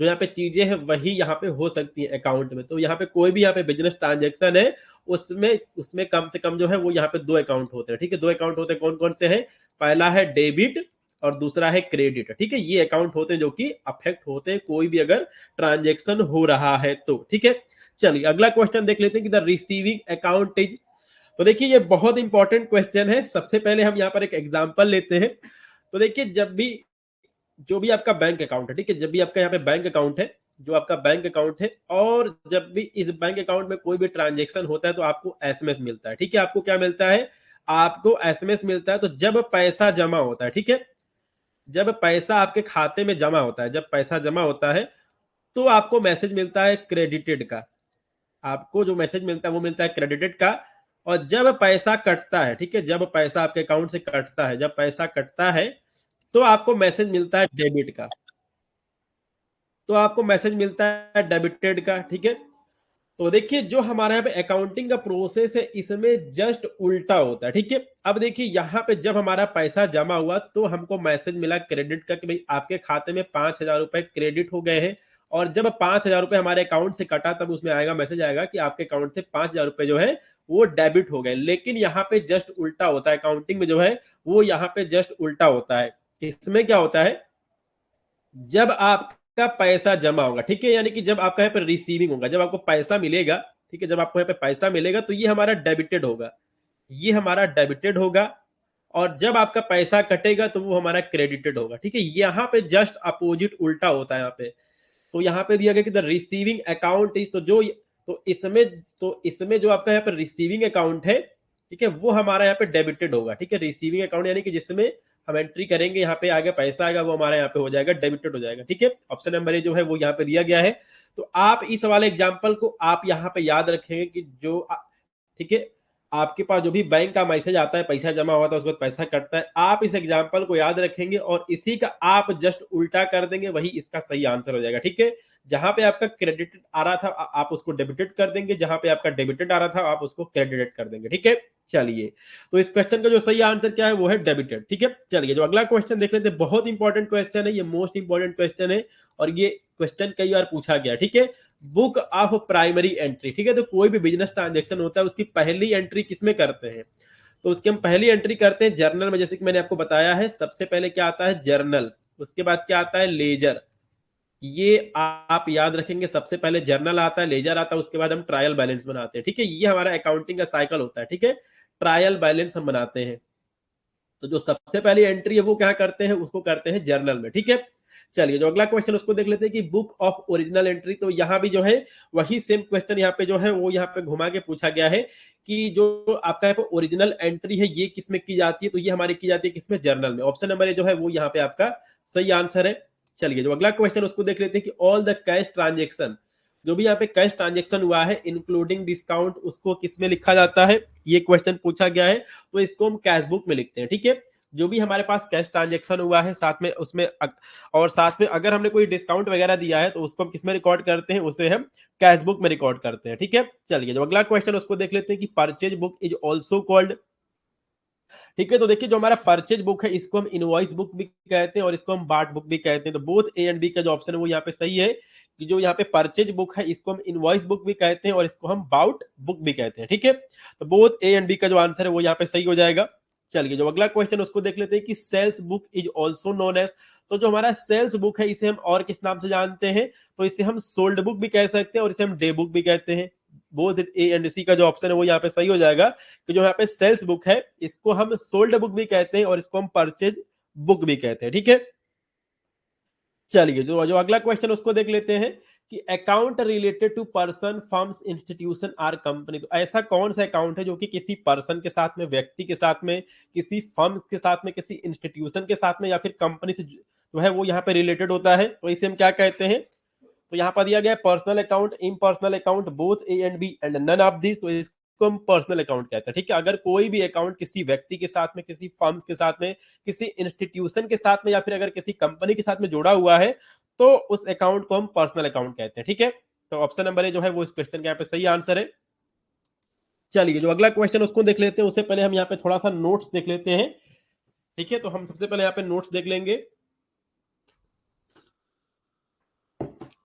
जो यहाँ पे चीजें हैं वही यहाँ पे हो सकती है अकाउंट में। तो यहाँ पे कोई भी यहाँ पे बिजनेस ट्रांजेक्शन है उसमें उसमें कम से कम जो है वो यहाँ पे दो अकाउंट होते हैं, ठीक है। दो अकाउंट होते हैं, कौन कौन से हैं, पहला है डेबिट और दूसरा है क्रेडिट, ठीक है। ये अकाउंट होते हैं जो कि अफेक्ट होते हैं कोई भी अगर ट्रांजेक्शन हो रहा है तो, ठीक है। चलिए अगला क्वेश्चन देख लेते हैं कि द रिसीविंग अकाउंट इज। तो देखिए ये बहुत इंपॉर्टेंट क्वेश्चन है। सबसे पहले हम यहाँ पर एक एग्जांपल लेते हैं। तो देखिए जब भी जो भी आपका बैंक अकाउंट है, ठीक है, जब भी आपका यहाँ पे बैंक अकाउंट है, जो आपका बैंक अकाउंट है, और जब भी इस बैंक अकाउंट में कोई भी ट्रांजेक्शन होता है तो आपको एसएमएस मिलता है, ठीक है। आपको क्या मिलता है, आपको एसएमएस मिलता है। तो जब पैसा जमा होता है, ठीक है, जब पैसा आपके खाते में जमा होता है, जब पैसा जमा होता है तो आपको मैसेज मिलता है क्रेडिटेड का। आपको जो मैसेज मिलता है वो मिलता है क्रेडिटेड का। और जब पैसा कटता है, ठीक है, जब पैसा आपके अकाउंट से कटता है, जब पैसा कटता है तो आपको मैसेज मिलता है डेबिट का, तो आपको मैसेज मिलता है डेबिटेड का, ठीक है। तो देखिए जो हमारे यहाँ पे अकाउंटिंग का प्रोसेस है इसमें जस्ट उल्टा होता है, ठीक है। अब देखिए यहाँ पे जब हमारा पैसा जमा हुआ तो हमको मैसेज मिला क्रेडिट का कि भाई आपके खाते में 5,000 रुपए क्रेडिट हो गए हैं। और जब 5,000 रुपए हमारे अकाउंट से कटा तब उसमें आएगा, मैसेज आएगा कि आपके अकाउंट से 5,000 रुपए जो है वो डेबिट हो गए। लेकिन यहाँ पे जस्ट उल्टा होता है, अकाउंटिंग में जो है वो यहाँ पे जस्ट उल्टा होता है। इसमें क्या होता है, जब आपका पैसा जमा होगा, ठीक है, यानी कि जब आपका यहाँ पे रिसीविंग होगा, जब आपको पैसा मिलेगा, ठीक है, जब आपको यहाँ पे पैसा मिलेगा तो ये हमारा डेबिटेड होगा, ये हमारा डेबिटेड होगा। और जब आपका पैसा कटेगा तो वो हमारा क्रेडिटेड होगा, ठीक है। यहाँ पे जस्ट अपोजिट उल्टा होता है यहाँ पे। तो यहाँ पे दिया गया कि द रिसीविंग अकाउंट इज, तो इसमें जो आपका यहाँ पे रिसीविंग अकाउंट है, ठीक है, वो हमारा यहाँ पे डेबिटेड होगा, ठीक है। रिसीविंग अकाउंट यानी कि जिसमें हम एंट्री करेंगे, यहाँ पे आगे पैसा आएगा, वो हमारा यहाँ पे हो जाएगा डेबिटेड हो जाएगा, ठीक है। ऑप्शन नंबर ए जो है वो यहाँ पे दिया गया है। तो आप इस वाले एग्जाम्पल को आप यहाँ पे याद रखेंगे कि ठीक है, आपके पास जो भी बैंक का मैसेज आता है, पैसा जमा होता है, उसके बाद पैसा कटता है, आप इस एग्जाम्पल को याद रखेंगे और इसी का आप जस्ट उल्टा कर देंगे, वही इसका सही आंसर हो जाएगा, ठीक है। जहां पे आपका क्रेडिटेड आ रहा था आप उसको डेबिटेड कर देंगे, जहां पे आपका डेबिटेड आ रहा था आप उसको क्रेडिटेड कर देंगे, ठीक है। चलिए तो इस क्वेश्चन का जो सही आंसर क्या है वो है डेबिटेड, ठीक है। चलिए जो अगला क्वेश्चन देख लेते हैं, बहुत इंपॉर्टेंट क्वेश्चन है, ये मोस्ट इंपॉर्टेंट क्वेश्चन है और ये क्वेश्चन कई बार पूछा गया, ठीक है। बुक ऑफ प्राइमरी एंट्री, ठीक है। तो कोई भी बिजनेस ट्रांजेक्शन होता है उसकी पहली एंट्री किसमें करते हैं, तो उसकी हम पहली एंट्री करते हैं जर्नल में। जैसे कि मैंने आपको बताया है, सबसे पहले क्या आता है, जर्नल, उसके बाद क्या आता है, लेजर। ये आप याद रखेंगे, सबसे पहले जर्नल आता है, लेजर आता है, उसके बाद हम ट्रायल बैलेंस बनाते हैं, ठीक है। ये हमारा अकाउंटिंग का साइकिल होता है, ठीक है। ट्रायल बैलेंस हम बनाते हैं। तो जो सबसे पहली एंट्री है वो क्या करते हैं, उसको करते हैं जर्नल में, ठीक है। चलिए जो अगला क्वेश्चन उसको देख लेते हैं कि बुक ऑफ ओरिजिनल एंट्री। तो यहाँ भी जो है वही सेम क्वेश्चन यहाँ पे जो है वो यहाँ पे घुमा के पूछा गया है कि जो आपका यहाँ पे ओरिजिनल एंट्री है ये किसमें की जाती है, तो ये हमारी की जाती है किसमें, जर्नल में। ऑप्शन नंबर ए जो है वो यहाँ पे आपका सही आंसर है। चलिए जो अगला क्वेश्चन उसको देख लेते हैं कि ऑल द कैश ट्रांजेक्शन, जो भी यहाँ पे कैश ट्रांजेक्शन हुआ है इंक्लूडिंग डिस्काउंट, उसको किस में लिखा जाता है, ये क्वेश्चन पूछा गया है। तो इसको हम कैश बुक में लिखते हैं, ठीक है। जो भी हमारे पास कैश ट्रांजेक्शन हुआ है साथ में उसमें और साथ में अगर हमने कोई डिस्काउंट वगैरह दिया है तो उसको हम किस में रिकॉर्ड करते हैं, उसे हम कैश बुक में रिकॉर्ड करते हैं, ठीक है। चलिए जो अगला क्वेश्चन उसको देख लेते हैं कि purchase book is also called, ठीक है। तो देखिए जो हमारा परचेज बुक है इसको हम इनवॉइस बुक भी कहते हैं और इसको हम बाट बुक भी कहते हैं। तो बोथ ए एंड बी का जो ऑप्शन है वो यहाँ पे सही है कि जो यहाँ पे परचेज बुक है इसको हम इनवॉइस बुक भी कहते हैं और इसको हम बाउट बुक भी कहते हैं, ठीक है। तो बोथ ए एंड बी का जो आंसर है वो यहाँ पे सही हो जाएगा। चलिए जो अगला क्वेश्चन उसको देख लेते हैं कि sales book is also known as, तो जो हमारा सेल्स बुक है इसे हम और किस नाम से जानते हैं, तो इसे हम सोल्ड बुक भी कह सकते हैं और इसे हम डे बुक भी कहते हैं। बोथ ए एंड सी का जो ऑप्शन है वो यहाँ पे सही हो जाएगा कि जो यहाँ पे सेल्स बुक है इसको हम सोल्ड बुक भी कहते हैं और इसको हम परचेज बुक भी कहते हैं, ठीक है। चलिए जो जो अगला क्वेश्चन उसको देख लेते हैं कि account related to person firms institution or company, तो ऐसा कौन सा अकाउंट है जो कि किसी पर्सन के साथ में, व्यक्ति के साथ में, किसी फर्म के साथ में, किसी इंस्टीट्यूशन के साथ में या फिर कंपनी से जो है वो यहाँ पे रिलेटेड होता है, तो इसे हम क्या कहते हैं। तो यहाँ पर दिया गया personal account, impersonal account, both A and B and none of this, तो इसको हम पर्सनल अकाउंट कहते हैं, ठीक है। अगर कोई भी अकाउंट किसी व्यक्ति के साथ में, किसी फर्म्स के साथ में, किसी इंस्टीट्यूशन के साथ में या फिर अगर किसी कंपनी के साथ में जुड़ा हुआ है तो उस अकाउंट को हम पर्सनल अकाउंट कहते हैं, ठीक है। तो ऑप्शन नंबर ए जो है वो इस क्वेश्चन का यहाँ पे सही आंसर है। चलिए जो अगला क्वेश्चन उसको देख लेते हैं, उससे पहले हम यहाँ पे थोड़ा सा नोट्स देख लेते हैं, ठीक है। तो हम सबसे पहले यहाँ पे नोट्स देख लेंगे।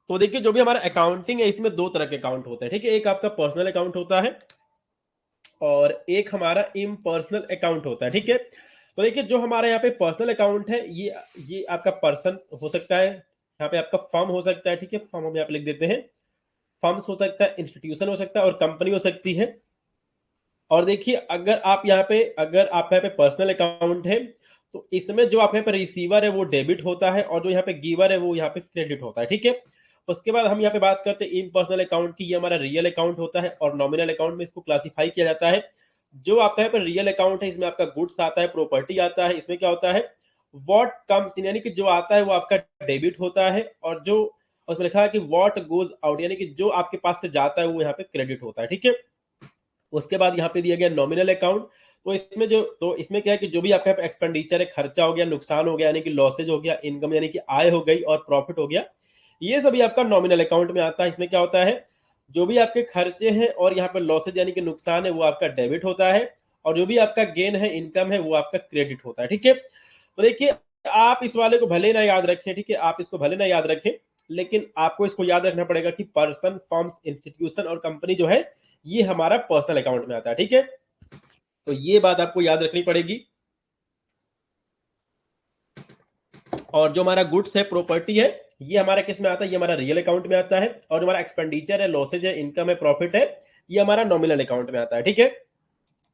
तो देखिए जो भी हमारा अकाउंटिंग है इसमें दो तरह के अकाउंट होते हैं, ठीक है। एक आपका पर्सनल अकाउंट होता है और एक हमारा इम्पर्सनल अकाउंट होता है, ठीक है। तो देखिए जो हमारा यहाँ पे पर्सनल अकाउंट है ये आपका पर्सन हो सकता है, यहाँ पे आपका फर्म हो सकता है, ठीक है। फर्म हम यहाँ पे लिख देते हैं, फर्म्स हो सकता है, इंस्टीट्यूशन हो सकता है और कंपनी हो सकती है। और देखिए अगर आप यहाँ पे पर्सनल अकाउंट है तो इसमें जो आप यहाँ पे रिसीवर है वो डेबिट होता है और जो यहाँ पे गिवर है वो यहाँ पे क्रेडिट होता है, ठीक है। उसके बाद हम यहाँ पे बात करते हैं इम्पर्सनल अकाउंट की, ये हमारा रियल अकाउंट होता है और नॉमिनल अकाउंट में इसको क्लासिफाई किया जाता है। जो आपका यहाँ पे रियल अकाउंट है इसमें आपका गुड्स आता है, प्रॉपर्टी आता है, इसमें क्या होता है व्हाट कम्स इन, यानी कि जो आता है वो आपका डेबिट होता है और जो उसमें लिखा है कि व्हाट गोज आउट, यानी कि जो आपके पास से जाता है वो यहाँ पे क्रेडिट होता है, ठीक है। उसके बाद यहाँ पे दिया गया नॉमिनल अकाउंट, तो इसमें क्या है कि जो भी आपका एक्सपेंडिचर है, खर्चा हो गया, नुकसान हो गया यानी कि लॉसेज हो गया, इनकम यानी कि आय हो गई और प्रॉफिट हो गया, ये सभी आपका नॉमिनल अकाउंट में आता है। इसमें क्या होता है जो भी आपके खर्चे हैं और यहाँ पर लॉसेज यानी कि नुकसान है वो आपका डेबिट होता है और जो भी आपका गेन है, इनकम है, वो आपका क्रेडिट होता है, ठीक है। तो देखिए आप इस वाले को भले ना याद रखें, ठीक है, आप इसको भले ना याद रखें, लेकिन आपको इसको याद रखना पड़ेगा कि पर्सन, फर्म्स, इंस्टीट्यूशन और कंपनी जो है ये हमारा पर्सनल अकाउंट में आता है, ठीक है। तो ये बात आपको याद रखनी पड़ेगी। और जो हमारा गुड्स है, प्रॉपर्टी है, ये हमारा किस में आता है, ये हमारा रियल अकाउंट में आता है और जो हमारा एक्सपेंडिचर है, लॉसेज है, इनकम है, प्रॉफिट है, ये हमारा नॉमिनल अकाउंट में आता है, ठीक है।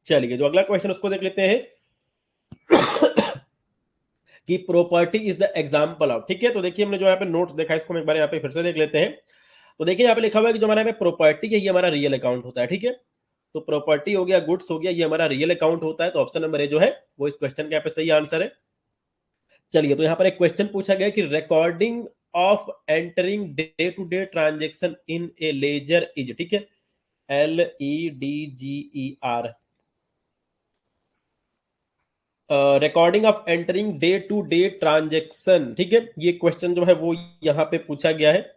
चलिए जो अगला क्वेश्चन उसको देख लेते हैं कि property is the example of, ठीक है। तो देखिए हमने जो यहाँ पे नोट्स देखा इसको हम एक बार यहाँ पे फिर से देख लेते हैं। तो देखिए यहाँ पे लिखा हुआ है कि जो हमारा यहाँ पे प्रॉपर्टी है ये हमारा रियल अकाउंट होता है, ठीक है। तो प्रॉपर्टी हो गया, गुड्स हो गया, ये हमारा रियल अकाउंट होता है। तो ऑप्शन नंबर ए जो है वो इस क्वेश्चन का यहाँ पे सही आंसर है। चलिए तो यहाँ पर एक क्वेश्चन पूछा गया कि recording of entering day to day transaction in a ledger is, ठीक है, LEDGER, recording of entering day to day transaction, ठीक है। ये क्वेश्चन जो है वो यहाँ पे पूछा गया है।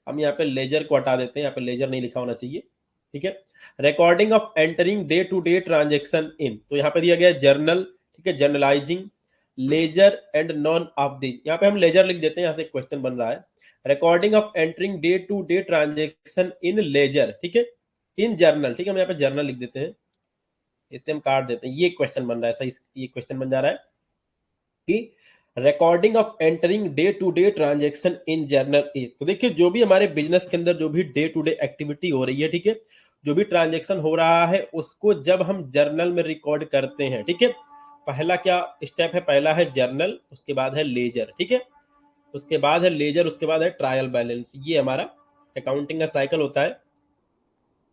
हम यहाँ पे लेजर को हटा देते हैं, यहाँ पे लेजर नहीं लिखा होना चाहिए, ठीक है। Recording of entering day to day transaction in, तो यहाँ पे दिया गया जर्नल, ठीक है, journalising, ledger and none of the, यहाँ पे हम लेजर लिख देते हैं, यहाँ से क्वेश्चन बन रहा है recording of entering day to day transaction in ledger, ठीक है, इन जर्नल, ठीक है, हम यहाँ पे जर्नल लिख देते हैं, इससे हम काट देते हैं, ये क्वेश्चन बन रहा है सही, ये क्वेश्चन बन जा रहा है कि recording of entering day to day transaction in journal is. तो देखिए जो भी हमारे बिजनेस के अंदर जो भी डे टू डे एक्टिविटी हो रही है, ठीक है, जो भी ट्रांजेक्शन हो रहा है उसको जब हम जर्नल में रिकॉर्ड करते हैं, ठीक है, पहला क्या स्टेप है, पहला है जर्नल, उसके बाद है लेजर, ठीक है, उसके बाद है लेजर, उसके बाद है ट्रायल बैलेंस, ये हमारा अकाउंटिंग का साइकिल होता है।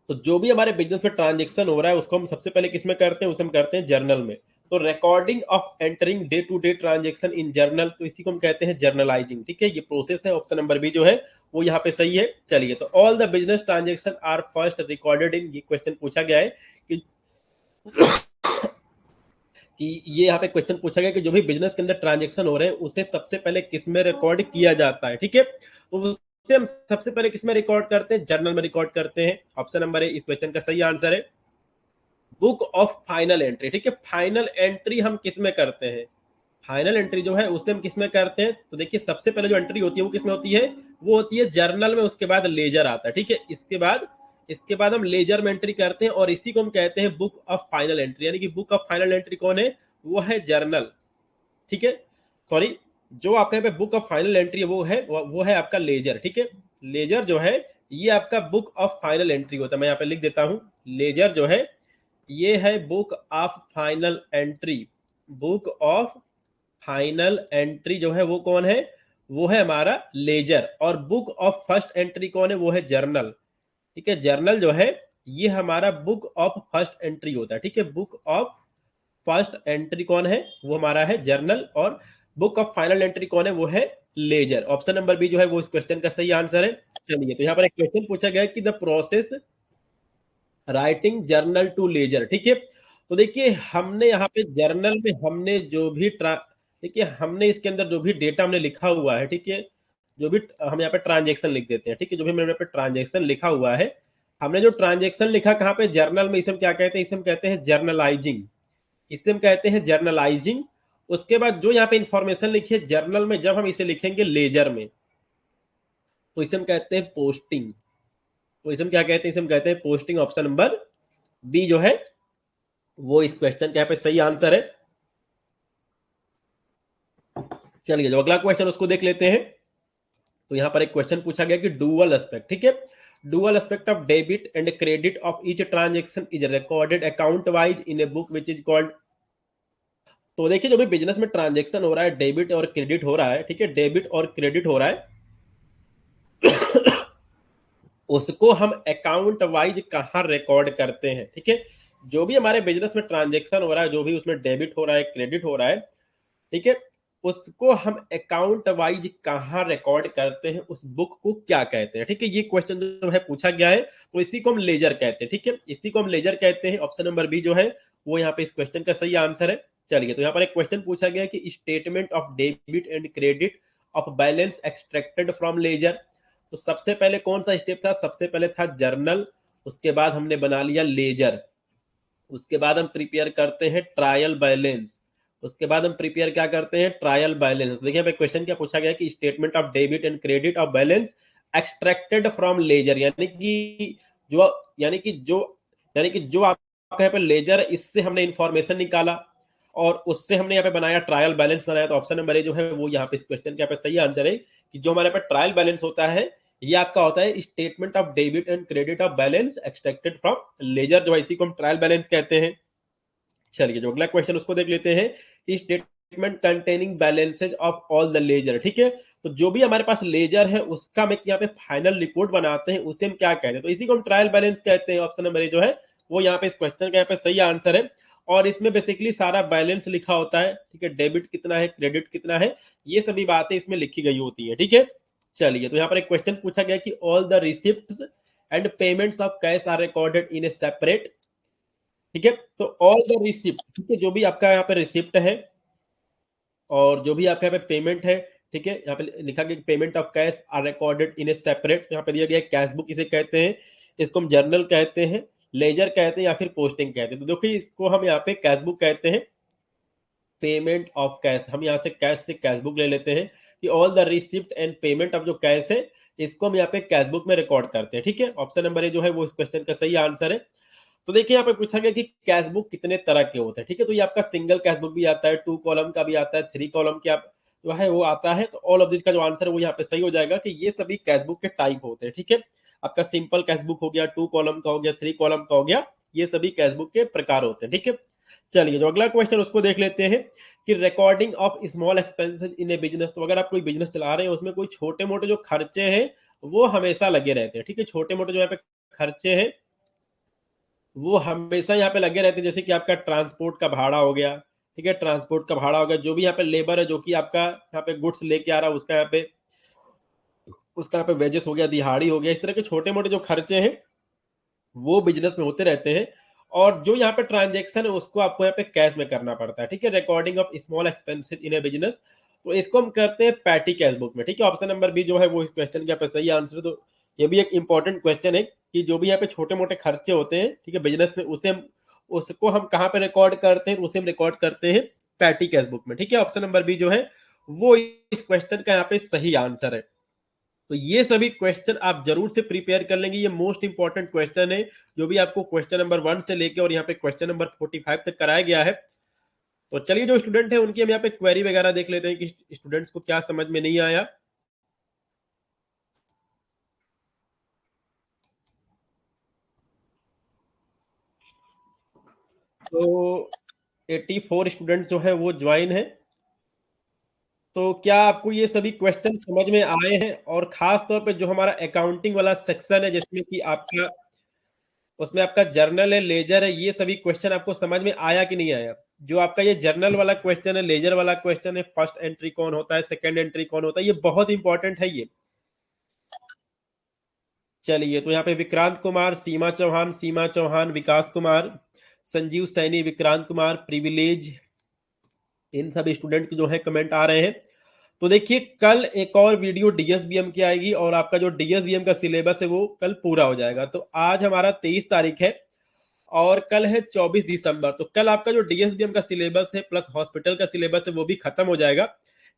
तो जो भी हमारे बिजनेस में ट्रांजेक्शन हो रहा है उसको हम सबसे पहले किस में करते हैं, उसे हम करते हैं जर्नल में। तो recording of entering day to day transaction in journal, तो इसी को हम कहते हैं जर्नलाइजिंग। ठीक है, ये प्रोसेस है। ऑप्शन नंबर बी जो है वो यहाँ पे सही है। चलिए, तो all the business transaction are first recorded in, ये क्वेश्चन पूछा गया है कि ये यहाँ पे क्वेश्चन पूछा गया कि जो भी बिजनेस के अंदर ट्रांजेक्शन हो रहे हैं उसे सबसे पहले किस में रिकॉर्ड किया जाता है। ठीक है, तो उससे हम सबसे पहले किस में रिकॉर्ड करते हैं? जर्नल में रिकॉर्ड करते हैं। ऑप्शन नंबर ए इस क्वेश्चन का सही आंसर है, बुक ऑफ फाइनल एंट्री। ठीक है, फाइनल एंट्री हम किस में करते हैं? फाइनल एंट्री जो है उससे हम किस में करते हैं? तो देखिए, सबसे पहले जो एंट्री होती है वो किस में होती है? वो होती है जर्नल में, उसके बाद लेजर आता है। ठीक है, इसके बाद हम लेजर में एंट्री करते हैं और इसी को हम कहते हैं बुक ऑफ फाइनल एंट्री। यानी कि बुक ऑफ फाइनल एंट्री कौन है? वो है जर्नल। ठीक है, सॉरी, जो आपका यहाँ पे बुक ऑफ फाइनल एंट्री वो है आपका लेजर। ठीक है, लेजर जो है ये आपका बुक ऑफ फाइनल एंट्री होता है। मैं यहाँ पे लिख देता हूं, लेजर जो है ये है book of final entry. Book of final entry जो है वो कौन है? वो है हमारा लेजर। और बुक ऑफ फर्स्ट एंट्री कौन है? वो है जर्नल। ठीक है, जर्नल जो है ये हमारा बुक ऑफ फर्स्ट एंट्री होता है। ठीक है, बुक ऑफ फर्स्ट एंट्री कौन है? वो हमारा है जर्नल। और बुक ऑफ फाइनल एंट्री कौन है? वो है लेजर। ऑप्शन नंबर बी जो है वो इस क्वेश्चन का सही आंसर है। चलिए, तो यहाँ पर एक क्वेश्चन पूछा गया कि the process writing journal to ledger. ठीक है, तो देखिए हमने यहाँ पे जर्नल में हमने जो भी देखिए हमने इसके अंदर जो भी डेटा हमने लिखा हुआ है, ठीक है, जो भी हम यहाँ पे ट्रांजेक्शन लिख देते हैं। ठीक है, जो भी मैंने यहाँ पे ट्रांजेक्शन लिखा हुआ है, हमने जो ट्रांजेक्शन लिखा कहाँ पे? जर्नल में। इसे हम क्या कहते हैं? इसे हम कहते हैं जर्नलाइजिंग। इसे हम कहते हैं जर्नलाइजिंग। उसके बाद जो यहाँ पे इंफॉर्मेशन लिखी है जर्नल में, जब हम इसे लिखेंगे लेजर में तो इसे हम कहते हैं पोस्टिंग। तो इसे हम क्या कहते हैं? इसे हम कहते हैं पोस्टिंग। ऑप्शन नंबर बी जो है वो इस क्वेश्चन का यहाँ पे सही आंसर है। चलिए, जो अगला क्वेश्चन उसको देख लेते हैं। तो यहाँ पर एक क्वेश्चन पूछा गया कि डुअल एस्पेक्ट। ठीक है, dual aspect of debit and credit of each transaction is recorded account wise in a book which is called. तो देखिए, जो भी बिजनेस में ट्रांजेक्शन हो रहा है, डेबिट और क्रेडिट हो रहा है, ठीक है, डेबिट और क्रेडिट हो रहा है उसको हम अकाउंट वाइज कहाँ रिकॉर्ड करते हैं? ठीक है, जो भी हमारे बिजनेस में ट्रांजेक्शन हो रहा है, जो भी उसमें डेबिट हो रहा है, क्रेडिट हो रहा है, ठीक है, उसको हम अकाउंट वाइज कहाँ रिकॉर्ड करते हैं? उस बुक को क्या कहते हैं? ठीक है, ये क्वेश्चन जो है पूछा गया है, तो इसी को हम लेजर कहते हैं। ठीक है, इसी को हम लेजर कहते हैं। ऑप्शन नंबर बी जो है वो यहाँ पे इस क्वेश्चन का सही आंसर है। चलिए, तो यहाँ पर एक क्वेश्चन पूछा गया कि statement of debit and credit of balance extracted from ledger. तो सबसे पहले कौन सा स्टेप था? सबसे पहले था जर्नल, उसके बाद हमने बना लिया लेजर, उसके बाद हम प्रिपेयर करते हैं ट्रायल बैलेंस, उसके बाद हम प्रिपेयर क्या करते हैं? Trial balance. देखिए यहाँ पे क्वेश्चन क्या पूछा गया कि statement of debit and credit of balance extracted from ledger. जो यानी कि जो आपका यहाँ पे लेजर, इससे हमने इंफॉर्मेशन निकाला और उससे हमने यहाँ पे बनाया ट्रायल बैलेंस बनाया। तो ऑप्शन नंबर ए जो है वो यहाँ पे इस क्वेश्चन के यहाँ पे सही आंसर है कि जो हमारे पे ट्रायल बैलेंस होता है ये आपका होता है statement of debit and credit of balance extracted from ledger, जो इसी को हम ट्रायल बैलेंस कहते हैं। चलिए, जो अगला क्वेश्चन उसको देख लेते हैं कि statement containing balances of all the ledger. ठीक है, तो जो भी हमारे पास लेजर है उसका हम यहाँ पे फाइनल रिपोर्ट बनाते हैं, उसे हम क्या कहते हैं? तो इसी को हम ट्रायल बैलेंस कहते हैं। ऑप्शन नंबर ए जो है वो यहाँ पे इस क्वेश्चन का यहाँ पे सही आंसर है। और इसमें बेसिकली सारा बैलेंस लिखा होता है। ठीक है, डेबिट कितना है, क्रेडिट कितना है, ये सभी बातें इसमें लिखी गई होती है। ठीक है, चलिए, तो यहाँ पर एक क्वेश्चन पूछा गया कि all the receipts and payments of cash are recorded in a separate. ठीक है, तो ऑल द रिसिप्ट, ठीक है, जो भी आपका यहाँ पे रिसिप्ट है और जो भी आपके यहाँ पे पेमेंट है, ठीक है, यहाँ पे लिखा गया payment of cash are recorded in a separate. यहाँ पे दिया गया कैश बुक इसे कहते हैं, इसको हम जर्नल कहते हैं, लेजर कहते हैं या फिर पोस्टिंग कहते हैं। तो देखिए, इसको हम यहाँ पे कैश बुक कहते हैं। पेमेंट ऑफ कैश, हम यहाँ से कैश से कैश बुक ले लेते हैं कि all the receipt and payment of जो कैश है इसको हम यहाँ पे कैश बुक में रिकॉर्ड करते हैं। ठीक है, ऑप्शन नंबर ए जो है वो इस क्वेश्चन का सही आंसर है। तो देखिए, यहाँ पे पूछा गया कि कैश बुक कितने तरह के होते हैं। ठीक है, तो ये आपका सिंगल कैश बुक भी आता है, 2 कॉलम का भी आता है, 3 कॉलम का जो है वो आता है। तो ऑल ऑफ दिस का जो आंसर है वो यहाँ पे सही हो जाएगा कि ये सभी कैश बुक के टाइप होते हैं। ठीक है, आपका सिंपल कैश बुक हो गया, 2 कॉलम का हो गया, 3 कॉलम का हो गया, ये सभी कैश बुक के प्रकार होते हैं। ठीक है, चलिए, जो अगला क्वेश्चन उसको देख लेते हैं कि recording of small expenses in A business. तो अगर आप कोई बिजनेस चला रहे हैं उसमें कोई छोटे मोटे जो खर्चे हैं वो हमेशा लगे रहते हैं। ठीक है, छोटे मोटे जो यहाँ पे खर्चे हैं वो हमेशा यहाँ पे लगे रहते हैं, जैसे कि आपका ट्रांसपोर्ट का भाड़ा हो गया, ठीक है, ट्रांसपोर्ट का भाड़ा हो गया, जो भी यहाँ पे लेबर है जो कि आपका यहाँ पे गुड्स लेके आ रहा है उसका यहाँ पे वेजेस हो गया, दिहाड़ी हो गया, इस तरह के छोटे मोटे जो खर्चे हैं वो बिजनेस में होते रहते हैं। और जो यहाँ पे ट्रांजेक्शन है उसको आपको यहाँ पे कैश में करना पड़ता है, ठीक है, recording of small expenses in A business, तो इसको हम करते हैं पैटी कैश बुक में, ठीक है। ऑप्शन नंबर बी जो है वो इस क्वेश्चन का सही आंसर है। तो ये भी एक इंपॉर्टेंट क्वेश्चन है कि जो भी यहाँ पे छोटे मोटे खर्चे होते हैं, ठीक है, बिजनेस में, उसको हम कहाँ पे रिकॉर्ड करते हैं, उसे हम रिकॉर्ड करते हैं पैटी कैश बुक में, ठीक है। ऑप्शन नंबर बी जो है वो इस क्वेश्चन का यहाँ पे सही आंसर है। तो ये सभी क्वेश्चन आप जरूर से प्रिपेयर कर लेंगे, ये मोस्ट इंपॉर्टेंट क्वेश्चन है जो भी आपको क्वेश्चन नंबर 1 से लेके और यहाँ पे क्वेश्चन नंबर 45 तक कराया गया है। तो चलिए जो स्टूडेंट है उनकी हम यहाँ पे क्वेरी वगैरह देख लेते हैं कि स्टूडेंट्स को क्या समझ में नहीं आया। तो 84 स्टूडेंट जो है वो ज्वाइन है। तो क्या आपको ये सभी क्वेश्चन समझ में आए हैं? और खास तौर पे जो हमारा अकाउंटिंग वाला सेक्शन है जिसमें कि आपका उसमें आपका जर्नल है, लेजर है, ये सभी क्वेश्चन आपको समझ में आया कि नहीं आया? जो आपका ये जर्नल वाला क्वेश्चन है, लेजर वाला क्वेश्चन है, फर्स्ट एंट्री कौन होता है, सेकंड एंट्री कौन होता है, ये बहुत इंपॉर्टेंट है ये। चलिए, तो यहाँ पे विक्रांत कुमार, सीमा चौहान, विकास कुमार, संजीव सैनी, विक्रांत कुमार, प्रिविलेज, इन सभी स्टूडेंट के जो है कमेंट आ रहे हैं। तो देखिए कल एक और वीडियो डीएसबीएम की आएगी और आपका जो डीएसबीएम का सिलेबस है वो कल पूरा हो जाएगा। तो आज हमारा 23 तारीख है और कल है 24 दिसंबर। तो कल आपका जो डीएसबीएम का सिलेबस है प्लस हॉस्पिटल का सिलेबस है वो भी खत्म हो जाएगा,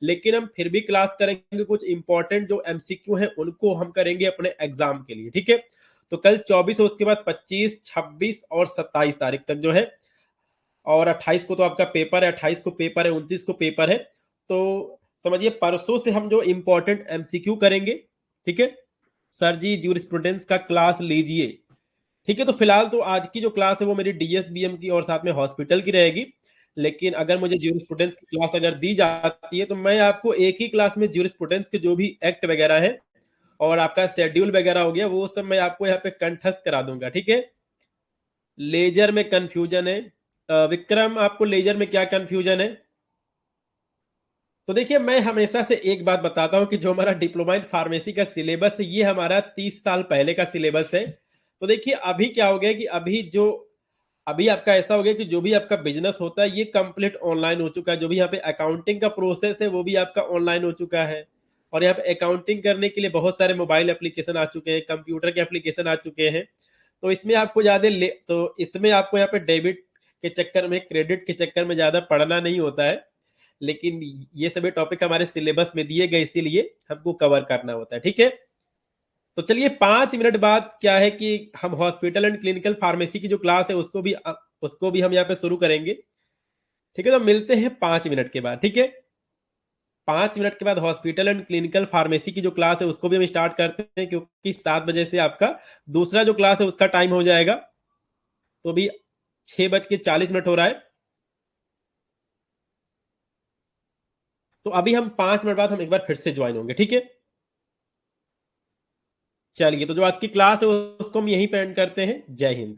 लेकिन हम फिर भी क्लास करेंगे, कुछ इंपॉर्टेंट जो एमसीक्यू है उनको हम करेंगे अपने एग्जाम के लिए, ठीक है। तो कल 24 और उसके बाद 25, 26 और 27 तारीख तक जो है, और 28 को तो आपका पेपर है, 28 को पेपर है, 29 को पेपर है। तो समझिए परसों से हम जो इंपॉर्टेंट एमसीक्यू करेंगे, ठीक है। सर जी ज्यूरिस्प्रूडेंस का क्लास लीजिए, ठीक है। तो फिलहाल तो आज की जो क्लास है वो मेरी डीएसबीएम की और साथ में हॉस्पिटल की रहेगी, लेकिन अगर मुझे ज्यूरिस्प्रूडेंस की क्लास अगर दी जाती है तो मैं आपको एक ही क्लास में ज्यूरिस्प्रूडेंस के जो भी एक्ट वगैरह है और आपका शेड्यूल वगैरह हो गया वो सब मैं आपको यहाँ पे कंठस्थ करा दूंगा, ठीक है। लेजर में कंफ्यूजन है, विक्रम आपको लेजर में क्या कंफ्यूजन है? तो देखिए मैं हमेशा से एक बात बताता हूं कि जो हमारा डिप्लोमा इन फार्मेसी का सिलेबस है ये हमारा 30 साल पहले का सिलेबस है। तो देखिए अभी क्या हो गया कि अभी आपका ऐसा हो गया कि जो भी आपका बिजनेस होता है ये कंप्लीट ऑनलाइन हो चुका है, जो भी यहाँ पे अकाउंटिंग का प्रोसेस है वो भी आपका ऑनलाइन हो चुका है। और यहाँ पे अकाउंटिंग करने के लिए बहुत सारे मोबाइल एप्लीकेशन आ चुके हैं, कंप्यूटर के एप्लीकेशन आ चुके हैं। तो इसमें आपको ज्यादा तो इसमें आपको यहाँ पे डेबिट के चक्कर में, क्रेडिट के चक्कर में ज्यादा पढ़ना नहीं होता है, लेकिन ये सभी टॉपिक हमारे सिलेबस में दिए गए इसीलिए हमको कवर करना होता है, ठीक है। तो चलिए 5 मिनट बाद क्या है कि हम हॉस्पिटल एंड क्लिनिकल फार्मेसी की जो क्लास है उसको भी हम यहाँ पे शुरू करेंगे, ठीक है। तो मिलते हैं 5 मिनट के बाद, ठीक है। 5 मिनट के बाद हॉस्पिटल एंड क्लिनिकल फार्मेसी की जो क्लास है उसको भी हम स्टार्ट करते हैं, क्योंकि 7 बजे से आपका दूसरा जो क्लास है उसका टाइम हो जाएगा। तो अभी 6:40 हो रहा है। तो अभी हम 5 मिनट बाद हम एक बार फिर से ज्वाइन होंगे, ठीक है। चलिए, तो जो आज की क्लास है उसको हम यहीं पे एंड करते हैं। जय हिंद।